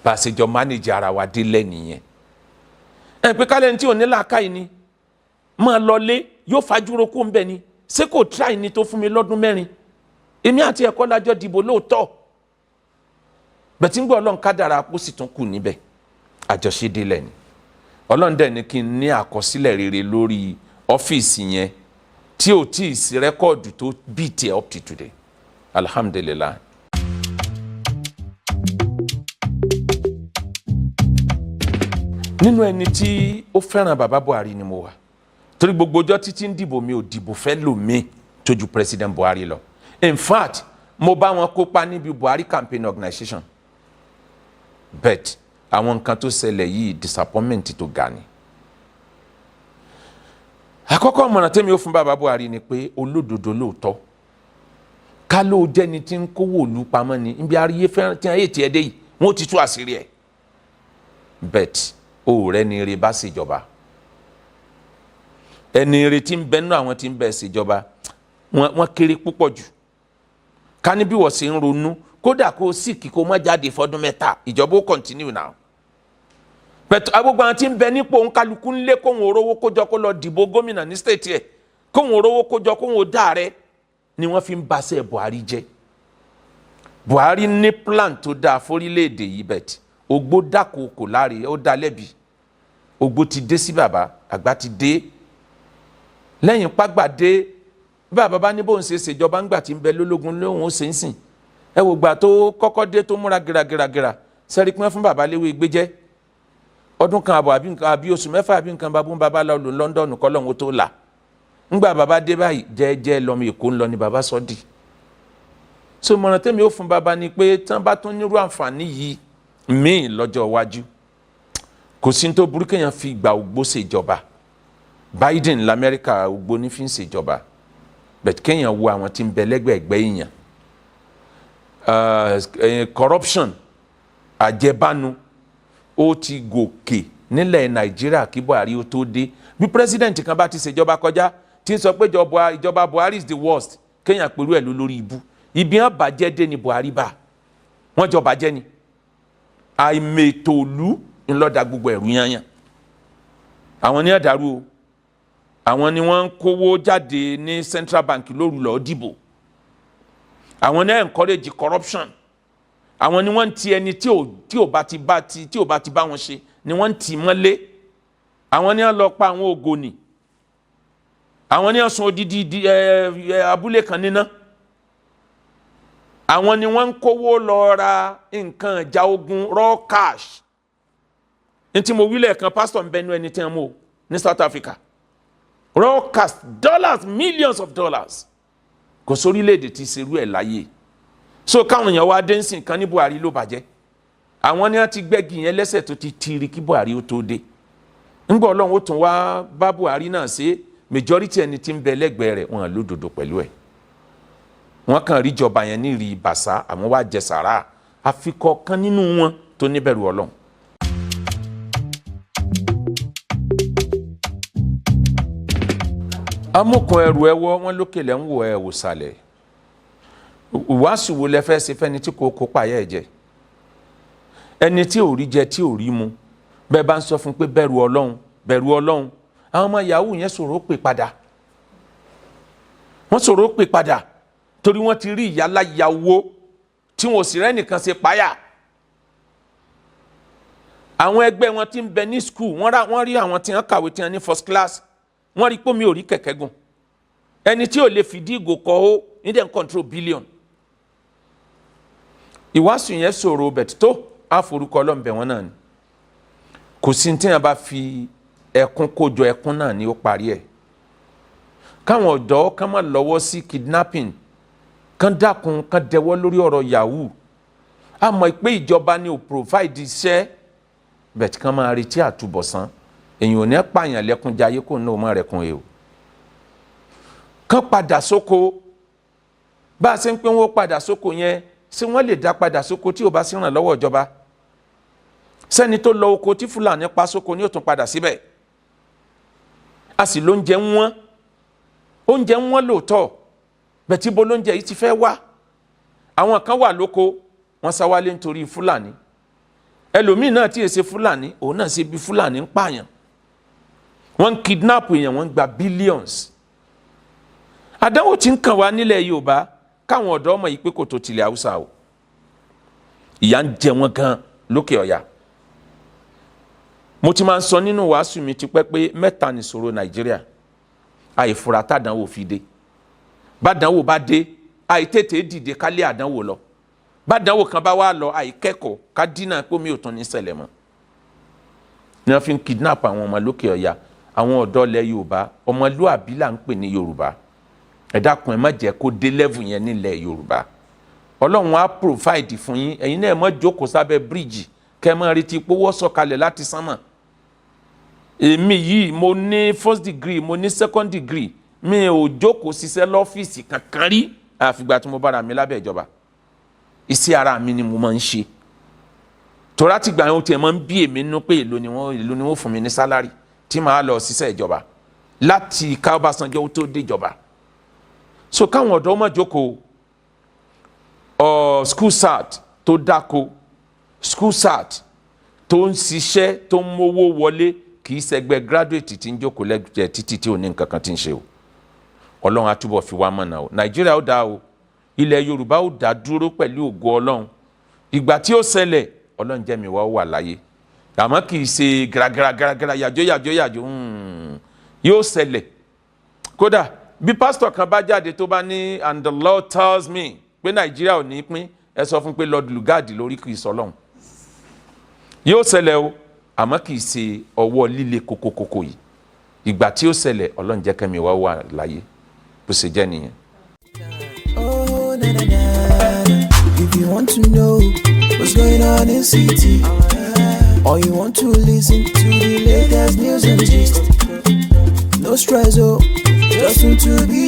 bá a ṣe jọ manage ara wa délẹ̀ nìyẹn. ẹ pé kálẹ̀ ní tí ò ní làákàyè ni máa lọlé yóò fajúro kó ń bẹ̀ ni ṣé kò try ni tó fún mi lọ́dún mẹ́rin èmi àti ẹ̀kọ́ lájọ́ dìbò lóòótọ́ bẹ̀tí ń gbọ́ Ọlọ́run kádàrá kó sì tún kù níbẹ̀ àjọṣe délẹ̀ ni Ọlọ́run dẹ̀ ní kí n ní àkọsílẹ̀ rere lórí ọ́fíìsì yẹn tí ò tí ì sí rẹ́kọ́ọ̀dù tó bí tiẹ̀ up to today alhamdulillah. nínú ẹni tí ó fẹ́ràn bàbá Buhari ni mo wà torí gbogbo ọjọ́ títí ń dìbò mi ò dìbò fẹ́ lò mí tó ju president Buhari lọ in fact mo bá wọn kópa níbi Buhari campaign organization but àwọn nǹkan tó ṣẹlẹ̀ yìí disappointment tó ga ni. àkọ́kọ́ ọmọràn tẹ́mi ó fún bàbá Buhari ni pé olódodo lóòótọ́ ká ló jẹ́ni tí ń kówó òlu pamọ́ ni níbi àríyé fẹ́ràn tí wọ́n yé tiẹ̀ dé yìí wọ́n ti tú àṣírí ẹ̀ but ó rẹ ni eré bá ṣèjọba ẹni eré tí ń bẹ nínú àwọn tí ń bẹ ṣèjọba wọ́n kéré púpọ̀ jù ká ní bí wọ́n ṣe ń ronú kódà kó sì kí kó má jáde fọdún mẹ́ta ìjọba ó continue now pẹ̀tù agbègbè àwọn tí ń bẹ nípò òǹkálukú ńlé kóhun orówó kójọ kó lọ dìbò gómìnà ní state ẹ̀ kóhun orówó kójọ kóhun dá rẹ ni wọ́n fi ń baṣẹ́ Buhari jẹ́ Buhari ní plan tó dáa fórílẹ̀-èdè yìí bẹ̀tì ogbó dàkó kò láre ó dá lẹ́bi ogbó ti dé sí bàbá àgbà ti dé lẹ́yìn pàgbà dé bàbá bá ní bóun ṣe ṣèjọba ńgbà tí ń bẹ lólógun lóhùn ó ṣe ń sìn ẹ wò gbà tó kọ́kọ́ dé tó múra gíragíragíra sẹ́rí pín fún bàbá léwé gbéjẹ́ ọdún kan àbọ̀ àbí oṣù mẹ́fà àbí nǹkan bá bún bàbá lọ lò London kọ́lọ́hún tó là ńgbà bàbá dé báyìí jẹ́ẹ́jẹ́ lọ́mọ Èkó ń lọ ni bàbá sọ́ di so mọ̀ràn tẹ́mi ó fún bàbá ni pé tán bá tún nírú àǹfààní yìí míì lọ́jọ́ iwájú kò sí ní tó burú kéèyàn fi ìgbà ògbó ṣèjọba Biden lamẹ́ríkà ògbó ní fi ń ṣèjọba bẹ̀t kéèyàn wo àwọn tí ń bẹ lẹ́gbẹ̀ẹ́gbẹ́ èèyàn corruption àjẹbánu ó ti gòkè nílẹ̀ Nàìjíríà kí Buhari ó tó dé bí president kan bá ti ṣèjọba kọjá tí ń sọ pé ìjọba Buhari is the worst kéèyàn pẹ̀lú ẹ̀ lórí ibú ibi hàn bàjẹ́ dé ni Buhari bá wọ́n jọ bàjẹ́ ni àìmètòlú ńlọ́dà gbogbo ẹ̀rú yányán àwọn ní àdàrú o àwọn ni wọ́n ń kówó jáde ní Central Bank lóru lọ́ọ́ dìbò àwọn ní encourage corruption àwọn ni wọ́n ti ẹni tí ò bá ti bá wọn ṣe ni wọ́n ti mọ́lé àwọn ni wọ́n lọ pa àwọn ògònì àwọn ni wọ́n sun odidi abúlé kan níná àwọn ni wọ́n ń kówó lọ ra nǹkan ìjà ogun raw cash ntí mo wí lẹ́ẹ̀kan pásítọ̀ ń bẹnu ẹni tí wọ́n mú ní South Africa raw cash dollars millions of dollars kò sórílẹ̀-èdè tí ṣerú ẹ̀ láyé so káwọn èèyàn wá dé ń sìn kan ní Buhari ló bàjẹ́ àwọn ni wọ́n ti gbẹ́gi yẹn lẹ́sẹ̀ tó ti tiri kí Buhari ó tó dé ńgbọ́ Ọlọ́run ó tún wá bá Buhari náà ṣe majority ẹni tí ń bẹ lẹ́gbẹ̀ẹ́ rẹ̀ wọn lódodo pẹ̀lú ẹ̀ wọ́n kàn rí ìjọba yẹn ní rí bàṣá àwọn wá jẹ sàrà àfikọ́ kan nínú wọn tó níbẹ̀rù Ọlọ́run. amúkun ẹrù ẹwọ wọn lókè lẹ ń wò ẹ wò sàlẹ̀ ìwàásù wo lẹ fẹ́ ṣe fẹ́ni tí kò kópa yẹ jẹ ẹni tí ò rí jẹ tí ò rí mu bẹ́ẹ̀ bá ń sọ fún pé bẹ̀rù Ọlọ́run bẹ̀rù Ọlọ́run àwọn ọmọ yahoo yẹn sọ̀rọ̀ pè padà wọ́n sọ̀rọ̀ pè padà torí wọ́n ti rí ìyálà yàwó tí wọn ò sì rẹ́ nìkan ṣe páyà àwọn ẹgbẹ́ wọn tí ń bẹ ní school wọ́n rí àwọn tí wọ́n kàwé tí wọ́n ní first class wọ́n rí pé mi ò rí kẹ̀kẹ́ gùn ẹni tí ò lè fìdí ìgò kọ́ ó ní dẹ̀ ń control billion ìwàásù yẹn sọ̀rọ̀ bẹ̀t tó àforúkọ ọlọ́m̀bẹ̀ wọn náà ni kò sí tí wọ́n bá fi ẹkún kójọ ẹkún náà ni ó parí ẹ̀ káwọn ọ̀dọ́ ká má lọ́wọ́ sí kidnapping kán dákun kán dẹwọ́ lórí ọ̀rọ̀ yahoo a mọ̀ pé ìjọba ni ò provide iṣẹ́ bẹ̀t kán máa retí àtúbọ̀sán èyàn ò ní pààyàn lẹ́kún jayé kó ní ọmọ rẹ̀ kún ẹ̀ o kán padà sóko bá a ṣe ń pín owó padà sóko yẹn ṣé wọ́n lè dá padà sóko tí ò bá sí ràn lọ́wọ́ ìjọba sẹ́ni tó lọ oko tí Fúlàní pa sóko ni ó tún padà síbẹ̀ a sì lóúnjẹ ń wọ́n oúnjẹ ń wọ́n lóòótọ́ bẹ̀tí bo lóúnjẹ yìí ti fẹ́ wá àwọn kan wà lóko wọ́n sá wálé nítorí Fúlàní ẹlòmíì náà tí èsè Fúlàní òun náà ṣe bí Fúlàní ń pààyàn wọ́n ń kidnap èèyàn wọ́n ń gba billions àdánwò tí ń kàn wá nílẹ̀ Yorùbá káwọn ọ̀dọ́ ọmọ yìí pé kò tó tilẹ̀ Haúsá o ìyà ń jẹ wọ́n gan lókè ọ̀yà mo ti máa ń sọ nínú wàásù mi tipẹ́ pé mẹ́ta nìṣòro Nàìjíríà àìfura tàdánwò fi dé bádánwò bá dé àìtètè dìde ká lé àdánwò lọ bádánwò kan bá wà lọ àìkẹ́kọ̀ọ́ ká dínà pé mi ò tún ní ṣẹlẹ̀ mọ́ ni wọ́n fi ń kidnap àwọn ọmọ lókè ọ̀yà àwọn ọ̀dọ́ ilẹ̀ Yorùbá ọmọlúàbí là ń pè ní Yorùbá ẹ dákun ẹ má jẹ́ kó dé level yẹn nílẹ̀ Yorùbá Ọlọ́run á provide fún yín ẹ̀yin náà ẹ má jókòó sábẹ́ bíríìjì kẹ́ ẹ má retí pé owó sọ̀kalẹ̀ láti sánmọ̀ èmi yìí mo ní first degree mo ní second degree mi ò jókòó ṣiṣẹ́ lọ́fíìsì kankan rí àfìgbà tí mo bára mi lábẹ́ ìjọba iṣẹ́ ara mi ni mo máa ń ṣe tọ́lá ti gbà yẹn ó tiẹ̀ máa ń bí èmi nínú pé èlò ni wọ́n fún mi ní sálárì tí màá lọ ṣiṣẹ́ ìjọba láti ká Ọbásanjọ́ ó tó dé ìjọba so káwọn ọ̀dọ́ má jókòó school sat tó dáko school sat tó ń ṣiṣẹ́ tó ń mówó wọlé kì í ṣẹgbẹ́ graduate tí ń jókòó lẹ́gbẹ̀ẹ́ títí tí ò ní nǹkan kan tí ń ṣe o Ọlọ́run á túbọ̀ fi wá mọ̀nà o Nàìjíríà ó dáa o ilẹ̀ Yorùbá ó dá dúró pẹ̀lú ògo Ọlọ́run ìgbà tí ó ṣẹlẹ̀ Ọlọ́run jẹ́ mi wá ó wà láyé àmọ́ kì í ṣe gàràgàrà yàjó yóò ṣẹlẹ̀ kódà bí pásítọ̀ kan bá jáde tó bá ní and the Lord tells me pé Nàìjíríà ò ní pín, ẹ sọ fún pé Lord lùgáàdì lórí kì í sọ lọ́hùn. Yóò ṣẹlẹ̀ o, àmọ́ kì í ṣe ọwọ́ líle kókókókó yìí. Ìgbà tí ó ṣẹlẹ̀ Ọlọ́run jẹ́ kẹ́mi wá wà láyé bó ṣe jẹ́ nìyẹn. Oh, na na na. If you want to know what's going on in city, or you want to listen to the latest news and gist, no stress, oh, just tune to be